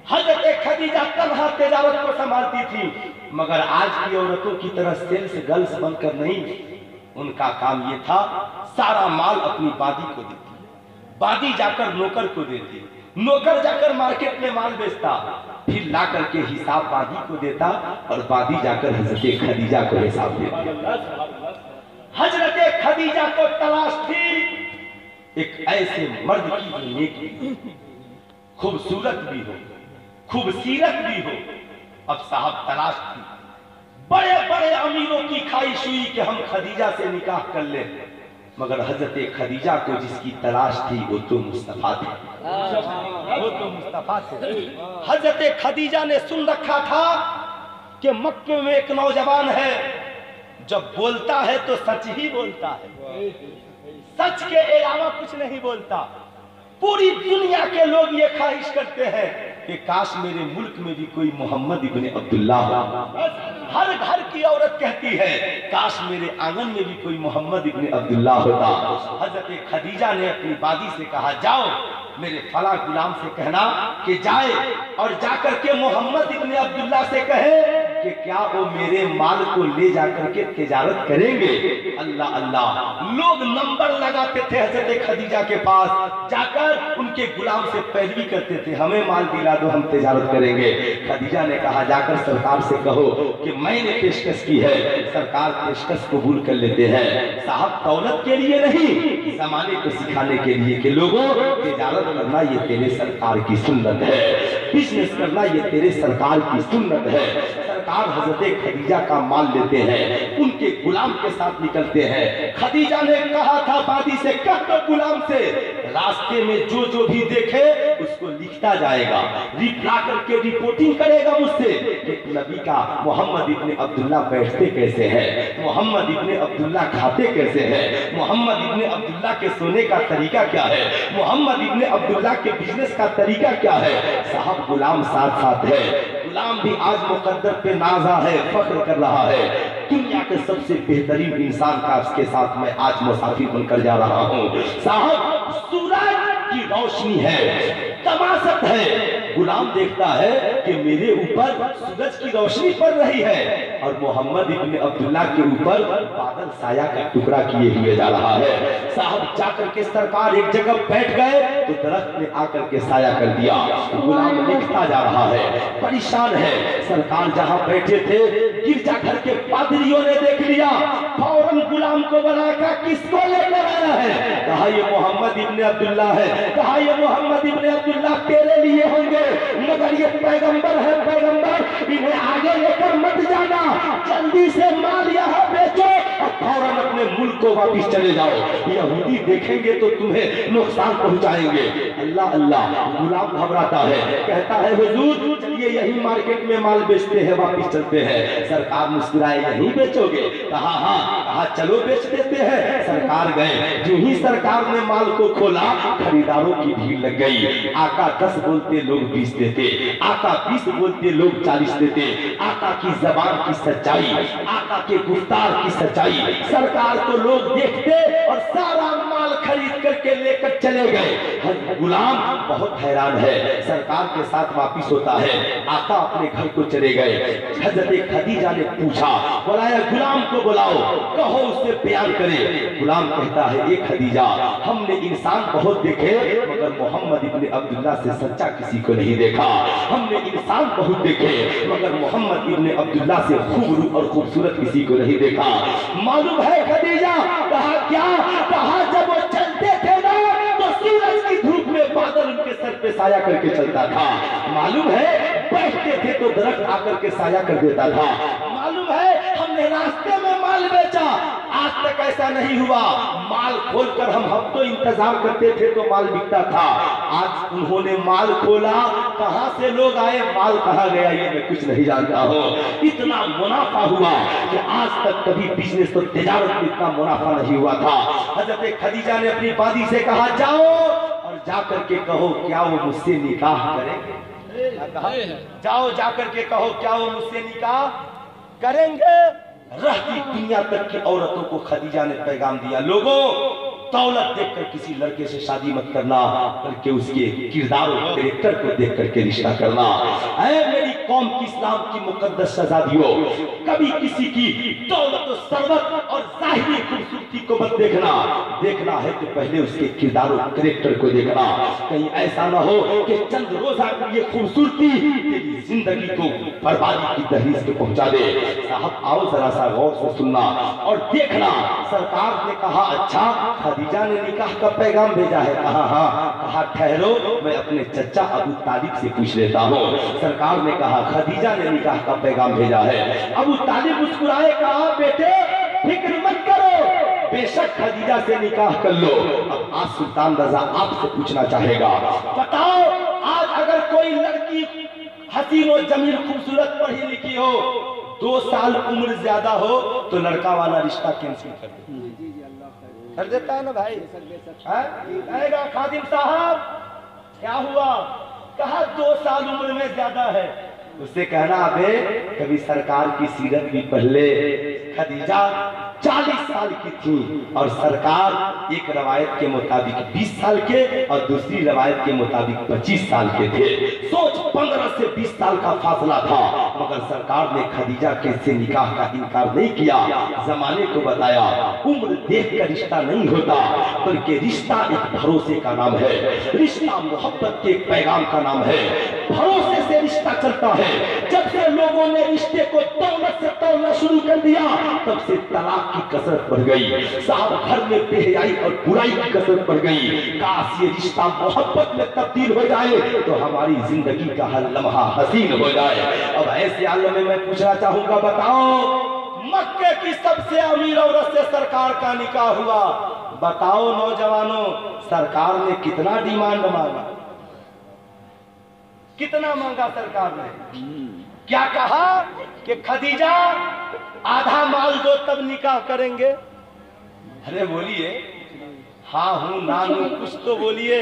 حضرت خدیجہ تنہا تجارت کو سنبھالتی تھی. مگر آج کی عورتوں کی طرح سیلز گرلز بن کر نہیں, ان کا کام یہ تھا سارا مال اپنی بادی کو دیتی, بادی جا کر نوکر کو دیتی, نوکر جا کر مارکیٹ میں مال بیچتا, پھر لا کر کے حساب بادی کو دیتا اور بادی جا کر حضرت خدیجہ کو حساب دیتی. حضرت خدیجہ کو تلاش تھی ایک ایسے مرد کی جو نیک خوبصورت بھی ہو, خوبصیرت بھی ہو. اب صاحب تلاش تھی, بڑے بڑے امیروں کی خواہش ہوئی کہ ہم خدیجہ سے نکاح کر لیں, مگر حضرت خدیجہ کو جس کی تلاش تھی وہ تو مصطفیٰ تھے, وہ تو مصطفیٰ تھے. حضرت خدیجہ نے سن رکھا تھا کہ مکے میں ایک نوجوان ہے جب بولتا ہے تو سچ ہی بولتا ہے, سچ کے علاوہ کچھ نہیں بولتا. پوری دنیا کے لوگ یہ خواہش کرتے ہیں کہ کاش میرے ملک میں بھی کوئی محمد ابن عبداللہ ہو۔ ہر گھر کی عورت کہتی ہے کاش میرے آنگن میں بھی کوئی محمد ابن عبداللہ ہوتا۔ حضرت خدیجہ نے اپنی بادی سے کہا جاؤ میرے فلاں غلام سے کہنا کہ جائے اور جا کر کے محمد ابن عبداللہ سے کہے کہ کیا وہ میرے مال کو لے جا کر کے تجارت کریں گے۔ اللہ اللہ، لوگ نمبر لگاتے تھے حضرت خدیجہ کے پاس جا کر ان کے غلام سے پیروی کرتے تھے، ہمیں مال دلا دو ہم تجارت کریں گے۔ خدیجہ نے کہا جا کر سرکار سے کہو کہ میں نے پیشکش کی ہے، سرکار پیشکش قبول کر لیتے ہیں۔ صاحب دولت کے لیے نہیں، زمانے کو سکھانے کے لیے کہ لوگوں تجارت کرنا یہ تیرے سرکار کی سنت ہے، بزنس کرنا یہ تیرے سرکار کی سنت ہے۔ سرکار حضرت خدیجہ کا مال لیتے ہیں، ان کے غلام کے ساتھ نکلتے ہیں۔ خدیجہ نے کہا تھا بادی سے کہہ دو غلام سے راستے میں جو جو بھی دیکھے اس کو لکھتا جائے گا، لا کر کے رپورٹنگ کرے گا مجھ سے کہ نبی کا محمد ابن عبداللہ بیٹھتے کیسے ہیں، محمد ابن عبداللہ کھاتے کیسے ہیں، محمد ابن عبداللہ کے سونے کا طریقہ کیا ہے، محمد ابن عبداللہ کے بزنس کا طریقہ کیا ہے۔ صاحب غلام ساتھ ساتھ ہے، غلام بھی آج مقدر پہ نازا ہے، فخر کر رہا ہے، دنیا کے سب سے بہترین انسان کا اس کے ساتھ میں آج مسافر بن کر جا رہا ہوں۔ صاحب سورج کی روشنی ہے، تماست ہے، غلام دیکھتا ہے کہ میرے اوپر سورج کی روشنی پڑ رہی ہے اور محمد ابن عبداللہ کے اوپر بادل سایہ کا ٹکڑا کیے ہوئے جا رہا ہے۔ صاحب جا کر کے سرکار ایک جگہ بیٹھ گئے تو درخت نے آ کر کے سایہ کر دیا، غلام لکھتا جا رہا ہے، پریشان ہے۔ سرکار جہاں بیٹھے تھے گرجا گھر کے پادریوں نے دیکھ لیا، فوراً غلام کو بلا کر کس کو لے کر آیا ہے؟ کہا یہ محمد ابن عبداللہ ہے، کہا یہ محمد ابن عبداللہ تیرے لیے ہوں گے مگر یہ پیغمبر ہے، پیغمبر انہیں آگے لے کر مت جانا، جلدی سے مال یہاں بیچو اور فوراً اپنے ملک کو واپس چلے جاؤ، یہودی دیکھیں گے تو تمہیں نقصان پہنچائیں گے۔ اللہ اللہ، غلام گھبراتا ہے، کہتا ہے حضور چلیے یہی مارکیٹ میں مال بیچتے ہیں، واپس چلتے ہیں۔ سرکار مسکرائے یہی بیچو گے؟ کہا ہاں، کہا چلو بیچ دیتے ہیں۔ سرکار گئے، جو ہی سرکار نے مال کو کھولا خریداروں کی بھیڑ لگ گئی، آقا 10 بولتے لوگ 20 دیتے، آقا 20 بولتے لوگ 40 دیتے۔ آقا کی زبان کی سچائی، آقا کے گفتار کی سچائی، سرکار کو لوگ دیکھتے اور سارا مال خرید کر کے لے کر چلے گئے۔ غلام بہت حیران ہے، سرکار کے ساتھ واپس ہوتا ہے، آقا اپنے گھر کو چلے گئے۔ حضرت خدیجہ نے پوچھا، بلایا غلام کو بلاؤ، کہو اس سے بیان کرے۔ غلام کہتا ہے اے خدیجہ ہم نے انسان بہت دیکھے مگر محمد ابن عبداللہ سے سچا کسی کو نہیں دیکھا، ہم نے انسان بہت دیکھے مگر محمد ابن عبداللہ سے خوبصورت اور خوبصورت کسی کو نہیں دیکھا۔ معلوم ہے خدیجہ؟ کہا کیا؟ کہا جب وہ چلتے تھے نا تو سورج کی دھوپ میں بادل ان کے سر پہ سایہ کر کے چلتا تھا، معلوم ہے بیٹھتے تھے تو درخت آ کر کے سایہ کر دیتا تھا، معلوم ہے ہم نے راستے میں مال بیچا، آج تک ایسا نہیں ہوا، مال کھول کر ہم ہفتوں انتظار کرتے تھے تو مال بکتا تھا، آج انہوں نے مال کھولا، کہاں سے لوگ آئے، مال کہاں گیا یہ میں کچھ نہیں جانتا ہوں، اتنا منافع ہوا کہ آج تک کبھی بزنس اور تجارت میں اتنا منافع نہیں ہوا تھا۔ حضرت خدیجہ نے اپنی بادی سے کہا جاؤ اور جا کر کے کہو کیا وہ مجھ سے نکاح کریں گے؟ جاؤ جا کر کے کہو کیا وہ مجھ سے نکاح کریں گے؟ رہتی دنیا تک کی عورتوں کو خدیجہ نے پیغام دیا، لوگوں دولت دیکھ کر کسی لڑکے سے شادی مت کرنا بلکہ اس کے کردار اور کریکٹر کو دیکھ کر کے رشتہ کرنا۔ اے میری قوم کی اسلام کی مقدس شہزادیوں، کبھی کسی کی دولت و ثروت اور ظاہری خوبصورتی کو مت دیکھنا، دیکھنا ہے تو پہلے اس کے کردار اور کریکٹر کو دیکھنا، کہیں ایسا نہ ہو کہ چند روزہ کی یہ خوبصورتی تیری زندگی کو بربادی کی دہلیز پہ پہنچا دے۔ صاحب آؤ ذرا سا غور سے سننا اور دیکھنا، سرکار نے کہا اچھا خدیجہ نے نکاح کا پیغام بھیجا ہے؟ کہا ہاں، کہا ٹھہرو میں اپنے چچا ابو طالب سے پوچھ لیتا ہوں۔ سرکار نے کہا خدیجہ نے نکاح کا پیغام بھیجا ہے۔ ابو طالب مسکرائے، کہا بیٹے فکر مت کرو، بے شک خدیجہ سے نکاح کر لو۔ اب آج سلطان رضا آپ سے پوچھنا چاہے گا، بتاؤ آج اگر کوئی لڑکی حسین و جمیل خوبصورت پڑھی لکھی ہو، 2 سال عمر زیادہ ہو تو لڑکا والا رشتہ کینسل کر دیتا ہے نا بھائی؟ کہے گا خادم صاحب کیا ہوا؟ کہا 2 سال عمر میں زیادہ ہے. اس سے کہنا ابے کبھی سرکار کی سیرت بھی پڑھ لے. خدیجہ 40 سال کی تھی اور سرکار ایک روایت کے مطابق 20 سال کے اور دوسری روایت کے مطابق 25 سال کے تھے. سوچ 15 سے 20 سال کا فاصلہ تھا، مگر سرکار نے خدیجہ کے سے نکاح کا انکار نہیں کیا. زمانے کو بتایا عمر دیکھ کر رشتہ نہیں ہوتا، بلکہ رشتہ ایک بھروسے کا نام ہے. رشتہ محبت کے ایک پیغام کا نام ہے. بھروسے سے رشتہ چلتا ہے. جب سے لوگوں نے رشتے کو دولت سے تولنا شروع کر دیا تب سے طلاق کی کثرت بڑھ گئی. صاحب گھر میں بے حیائی اور برائی کی کثرت بڑھ گئی. کاش یہ رشتہ محبت میں تبدیل ہو جائے تو ہماری زندگی کا ہر لمحہ حسین ہو جائے. اب ایسے عالم میں پوچھنا چاہوں گا، بتاؤ مکے کی سب سے امیر عورت سے سرکار کا نکاح ہوا. بتاؤ نوجوانوں سرکار نے کتنا ڈیمانڈ مانگا؟ کتنا مانگا سرکار نے؟ کیا کہا کہ خدیجہ آدھا مال دو تب نکاح کریں گے. ارے بولیے ہاں ہوں نہ ہوں کچھ تو بولیے.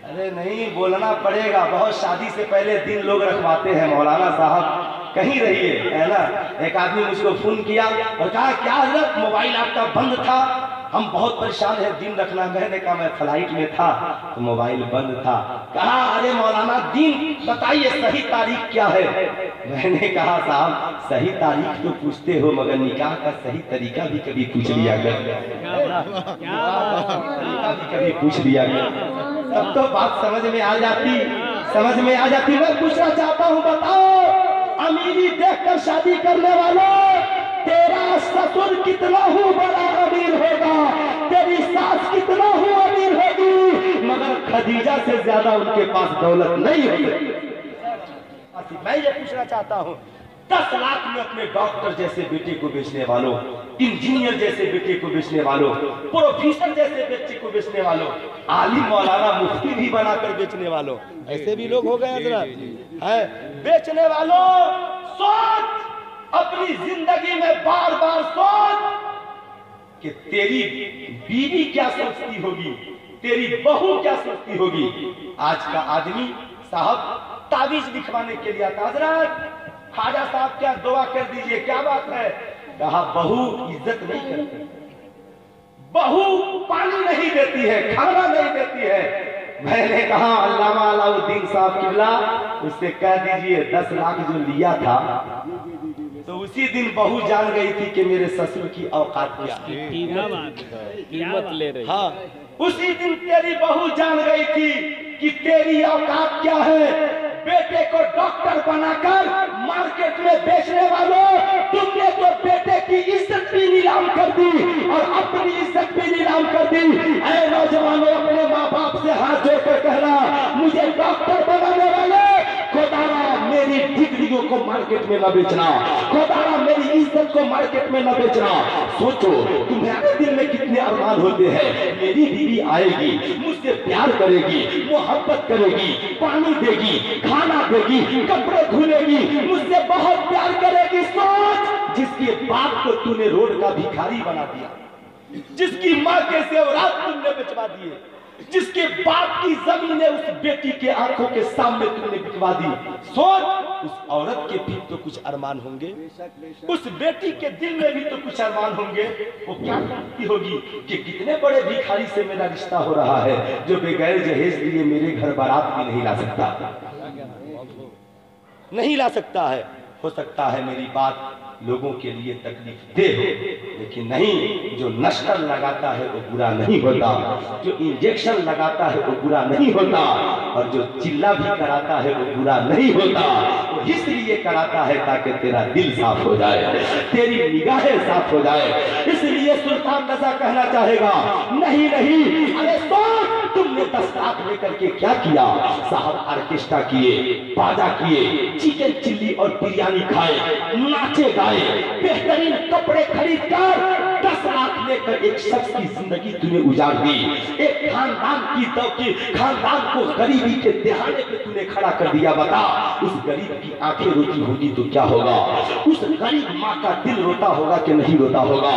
ارے نہیں بولنا پڑے گا، بہت شادی سے پہلے دن لوگ رکھواتے ہیں. مولانا صاحب کہیں رہیے ہے نا. ایک آدمی مجھ کو فون کیا اور کہا کیا حضرت موبائل آپ کا بند تھا، ہم بہت پریشان ہیں دن رکھنا. میں نے کہا میں فلائٹ میں تھا تو موبائل بند تھا. کہا ارے مولانا دن بتائیے صحیح تاریخ کیا ہے. میں نے کہا صاحب صحیح تاریخ تو پوچھتے ہو مگر نکاح کا صحیح طریقہ بھی کبھی پوچھ لیا کر. کبھی پوچھ لیا کر تب تو بات سمجھ میں آ جاتی. میں پوچھنا چاہتا ہوں بتاؤ امیری دیکھ کر شادی کرنے والوں تیرا سسر کتنا ہو بڑا امیر ہوگا، تیری ساس کتنا ہو امیر ہوگی، مگر خدیجہ سے زیادہ ان کے پاس دولت نہیں ہوگی. میں یہ پوچھنا چاہتا ہوں 10 لاکھ میں اپنے ڈاکٹر جیسے بیٹے کو بیچنے والوں، انجینئر جیسے بیٹے کو بیچنے والوں، پروفیسر جیسے بیٹے کو بیچنے والوں، عالم مولانا مفتی بھی بنا کر بیچنے والوں، ایسے بھی لوگ ہو گئے حضرت ہے. بیچنے والوں سوچ اپنی زندگی میں بار بار سوچ کہ تیری بیوی کیا سوچتی ہوگی، تیری بہو کیا سوچتی ہوگی. آج کا آدمی صاحب تعویذ لکھوانے کے لیے آتا. حضرت خواجہ صاحب کیا دعا کر دیجئے، کیا بات ہے؟ کہا بہو عزت نہیں کرتی، بہو پانی نہیں دیتی ہے، کھانا نہیں دیتی ہے. میں نے کہا علامہ علاء الدین صاحب قبلہ اس سے کہہ دیجئے 10 لاکھ جو لیا تھا تو اسی دن بہو جان گئی تھی کہ میرے سسر کی اوقات کیا ہے. قیمت لے رہی. ہاں اسی دن تیری بہو جان گئی تھی کہ تیری اوقات کیا ہے. بیٹے کو ڈاکٹر بنا کر مارکیٹ میں بیچنے والوں تم نے تو بیٹے کی عزت بھی نیلام کر دی اور اپنی عزت بھی نیلام کر دی. اے نوجوانوں اپنے ماں باپ سے ہاتھ جوڑ کر کہنا مجھے ڈاکٹر بنانے والے خدایا میری ڈگریوں کو مارکیٹ میں نہ بیچنا، خدایا میری عزت کو مارکیٹ میں نہ بیچنا. سوچو تمہارے دل میں کتنے ارمان ہوتے ہیں. میری بیوی آئے گی مجھ سے پیار کرے گی، محبت کرے گی، پانی دے گی، کھانا دے گی، کپڑے دھلے گی، مجھ سے بہت پیار کرے گی. سوچ جس کے باپ کو تو نے روڈ کا بھکاری بنا دیا، جس کی ماں کے زیورات تم نے بچوا دیے، جس کے باپ کی زمینیں اس بیٹی کے آنکھوں کے سامنے تم نے بکوا دی. سوچ اس عورت کے بھی تو کچھ ارمان ہوں گے، اس بیٹی کے دل میں بھی تو کچھ ارمان ہوں گے. وہ کیا کہتی ہوگی کہ کتنے بڑے بھکاری سے میرا رشتہ ہو رہا ہے جو بغیر جہیز لیے میرے گھر بارات بھی نہیں لا سکتا، نہیں لا سکتا ہے. ہو سکتا ہے میری بات لوگوں کے لیے تکلیف دے ہو، لیکن نہیں جو نشتر لگاتا ہے وہ برا نہیں ہوتا، جو انجیکشن لگاتا ہے وہ برا نہیں ہوتا، اور جو چلہ بھی کراتا ہے وہ برا نہیں ہوتا. وہ اس لیے کراتا ہے تاکہ تیرا دل صاف ہو جائے، تیری نگاہیں صاف ہو جائے. اس لیے سلطان رضا کہنا چاہے گا نہیں نہیں ارے سوچ تم نے 10 لاکھ لے کر کے کیا کیا. صاحب آرکیسٹرا کیے، باجا کیے، چکن چلی اور بریانی کھائے، ناچے گائے، بہترین کپڑے خرید کر 10 لاکھ لے کر ایک شخص کی زندگی تمہیں اجاڑ دی. ایک خاندان کو غریبی کے دہانے پہ تم نے کھڑا کر دیا. بتا اس غریب کی آنکھیں روتی ہوگی تو کیا ہوگا، اس غریب ماں کا دل روتا ہوگا کہ نہیں روتا ہوگا.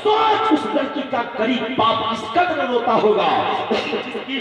سوچ اس لڑکی کا غریب باپ کس قدر روتا ہوگا جس کی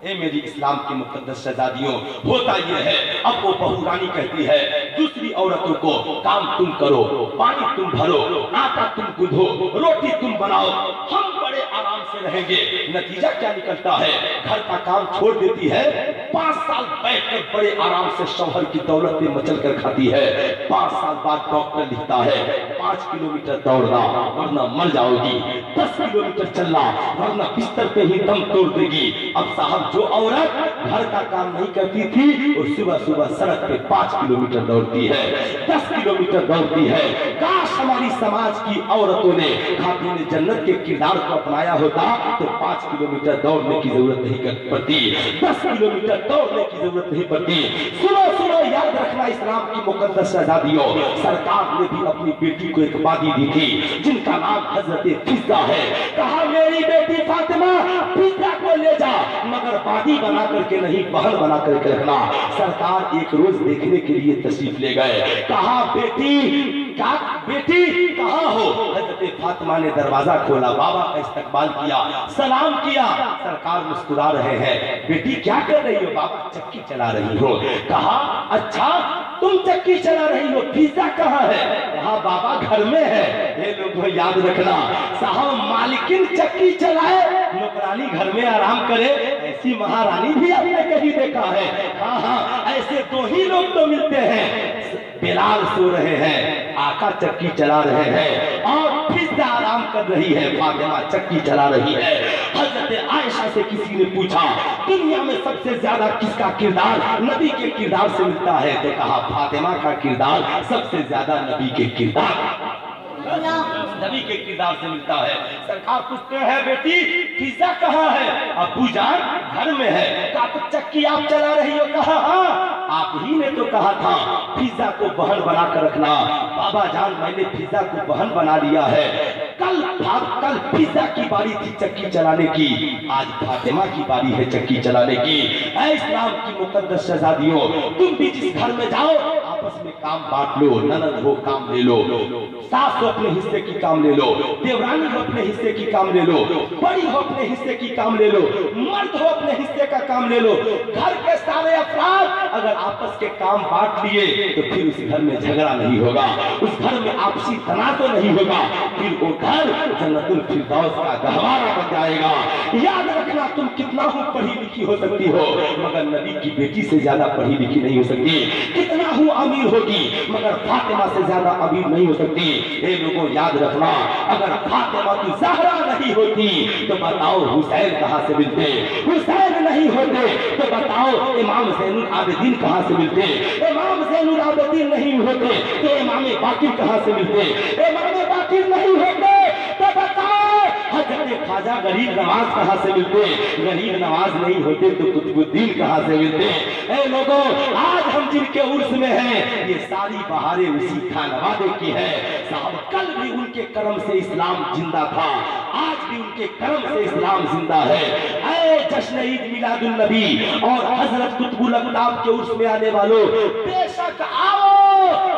اے میری اسلام کی مقدس شہزادیوں، ہوتا یہ ہے اب وہ بہو رانی کہتی ہے دوسری عورتوں کو کام تم کرو، پانی تم بھرو، آٹا تم گندھو، روٹی تم بناؤ، ہم بڑے آرام سے رہیں گے۔ نتیجہ کیا نکلتا ہے؟ گھر کا کام چھوڑ دیتی ہے، 5 سال بیٹھ کر بڑے آرام سے شوہر کی دولت میں مچل کر کھاتی ہے۔ 5 سال بعد ڈاکٹر لکھتا ہے 5 کلومیٹر دوڑنا ورنہ مر جاؤ گی، 10 کلومیٹر چلنا ورنہ بستر پہ ہی دم توڑ دے گی۔ اب صاحب جو عورت گھر کا کام نہیں کرتی تھی اور صبح صبح سڑک پہ 5 کلومیٹر دوڑتی ہے، 10 کلومیٹر دوڑتی ہے۔ کاش ہماری سماج کی عورتوں نے خاتون جنت کے کردار کو اپنایا ہوتا تو 5 کلومیٹر دوڑنے کی ضرورت نہیں پڑتی، 10 کلومیٹر دوڑنے کی ضرورت نہیں پڑتی۔ سنو سنو، یاد رکھنا اسلام کی مقدس شہزادیوں، سرکار نے بھی اپنی بیٹی کو ایک وادی دی تھی جن کا نام حضرت فضہ ہے۔ کہا میری بیٹی فاطمہ فضہ کو لے جا، مگر وادی بنا کر کے نہیں، بہن بنا کر کے رکھنا۔ سرکار ایک روز دیکھنے کے لیے تشریف لے گئے، کہا بیٹی کہاں ہو؟ حضرت فاطمہ نے دروازہ کھولا، بابا کا استقبال کیا، سلام کیا۔ سرکار مسکرا رہے ہیں، بیٹی کیا کر رہی ہو؟ بابا چکی چلا رہی ہو۔ کہا اچھا تم چکی چلا رہی ہو، فضہ کہاں ہے؟ کہا بابا گھر میں ہے۔ یہ لوگوں یاد رکھنا، صاحب مالکن چکی چلائے نوکرانی گھر میں آرام کرے، ایسی مہارانی بھی آپ نے کہیں دیکھا ہے؟ ہاں ایسے دو ہی لوگ تو ملتے ہیں، بلال سو رہے ہیں، آقا چکی چلا رہے ہیں، اور فضہ آرام کر رہی ہے، فاطمہ چکی چلا رہی ہے۔ حضرت عائشہ سے کسی نے پوچھا دنیا میں سب سے زیادہ کس کا کردار نبی کے کردار سے ملتا ہے؟ تو کہا فاطمہ کا کردار سب سے زیادہ نبی کے کردار سے ملتا ہے۔ سرکار پوچھتے ہیں بیٹی فضہ کہاں ہے؟ ابو جان گھر میں ہے۔ کہا تو چکی آپ چلا رہی ہو؟ کہا ہاں آپ ہی نے تو کہا تھا فضہ کو بہن بنا کر رکھنا۔ بابا جان میں نے فضہ کو بہن بنا لیا ہے، کل فضہ کی باری تھی چکی چلانے کی، آج فاطمہ کی باری ہے چکی چلانے کی۔ اے اسلام کی مقدس شہزادیوں، تم بھی جس گھر میں جاؤ آپس میں کام بانٹ لو، نند ہو کام لے لو، ساس ہو اپنے حصے کی کام لے لو، دیورانی ہو اپنے حصے کی کام لے لو، بڑی ہو اپنے حصے کی کام لے لو، مرد ہو اپنے حصے کا کام لے لو۔ گھر کے سارے افراد اگر آپس کے کام بانٹ لیے تو پھر اس گھر میں جھگڑا نہیں ہوگا، اس گھر میں آپسی تنازع نہیں ہوگا، پھر وہ گھر جنت الفردوس کا گہوارہ بن جائے گا۔ یاد رکھنا تم کتنا ہو پڑھی لکھی ہو سکتی ہو مگر نبی کی بیٹی سے زیادہ پڑھی لکھی نہیں ہو سکتی، کتنا ہو امیر ہوگی مگر فاطمہ سے زیادہ امیر نہیں ہو سکتی۔ اے لوگوں یاد رکھنا، اگر فاطمہ کی زہرا نہیں ہوتی تو بتاؤ حسین کہاں سے ملتے؟ حسین نہیں ہوتے تو بتاؤ امام زین العابدین کہاں سے ملتے؟ امام زین العابدین نہیں ہوتے تو امام باقر کہاں سے ملتے؟ امام باقر نہیں ہوتے تو بتاؤ حضرت خواجہ غریب نواز کہاں سے ملتے؟ غریب نواز نہیں ہوتے تو قطب الدین کہاں سے ملتے؟ اے لوگوں آج ہم جن کے عرس میں ہیں یہ ساری بہاریں اسی خانوادے کی ہے۔ صاحب کل بھی ان کے کرم سے اسلام زندہ تھا، آج بھی ان کے کرم سے اسلام زندہ ہے۔ اے جشن عید میلاد النبی اور حضرت قطب الاقطاب کے عرس میں آنے والوں، بے شک آؤ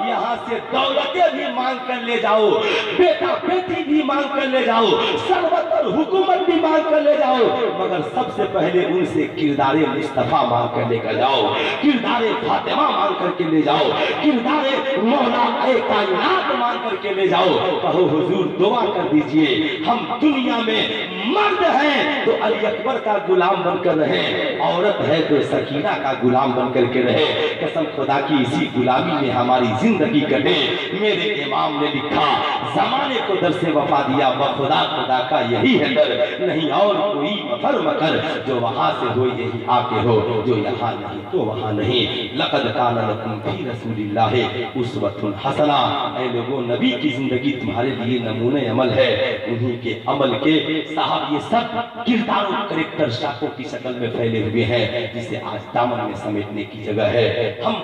یہاں سے دولتیں بھی مانگ کر لے جاؤ، بیٹا بیٹی بھی مانگ کر لے جاؤ، ثروت اور حکومت بھی مانگ کر لے جاؤ، مگر سب سے پہلے ان سے کردار مصطفیٰ مانگ کر لے کر جاؤ، کردار فاطمہ مانگ کر کے لے جاؤ، کردار مولا اے کائنات مانگ کر کے لے جاؤ۔ کہو حضور دعا کر دیجئے ہم دنیا میں مرد ہیں تو علی اکبر کا غلام بن کر رہے، عورت ہے تو سکینہ کا غلام بن کر کے رہے، قسم خدا کی اسی غلامی میں ہماری زندگی کٹے۔ میرے امام نے لکھا زمانے کو در سے وفا دیا، خدا خدا کا یہی ہے در، نہیں اور کوئی مفر مکر، جو وہاں سے ہو یہی آ کے ہو، جو یہاں نہیں تو وہاں نہیں۔ لقد کان لکم فی رسول اللہ اسوۃ حسنہ، اے لوگوں نبی کی زندگی تمہارے لیے نمونہ عمل ہے، انہی کے عمل کے صاحب یہ سب کردار و کریکٹر شاخوں کی شکل میں پھیلے ہوئے ہیں جسے آج دامن میں سمیٹنے کی جگہ ہے۔ ہم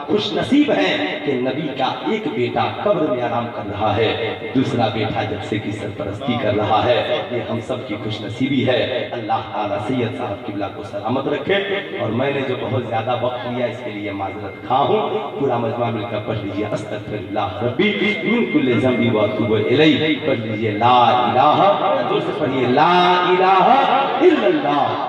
خوش نصیب ہیں کہ نبی کا ایک بیٹا قبر میں آرام کر رہا ہے، دوسرا بیٹا جلسے کی سرپرستی کر رہا ہے، یہ ہم سب کی خوش نصیبی ہے۔ اللہ تعالیٰ سید صاحب قبلہ کو سلامت رکھے، اور میں نے جو بہت زیادہ وقت لیا اس کے لیے معذرت خواہ ہوں۔ پورا مجمع مل کر پڑھ لیجئے استغفر اللہ ربی من کل ذنب واتوب الیہ، پڑھ لیجئے لا الہ، زور سے پڑھیے لا الہ الا اللہ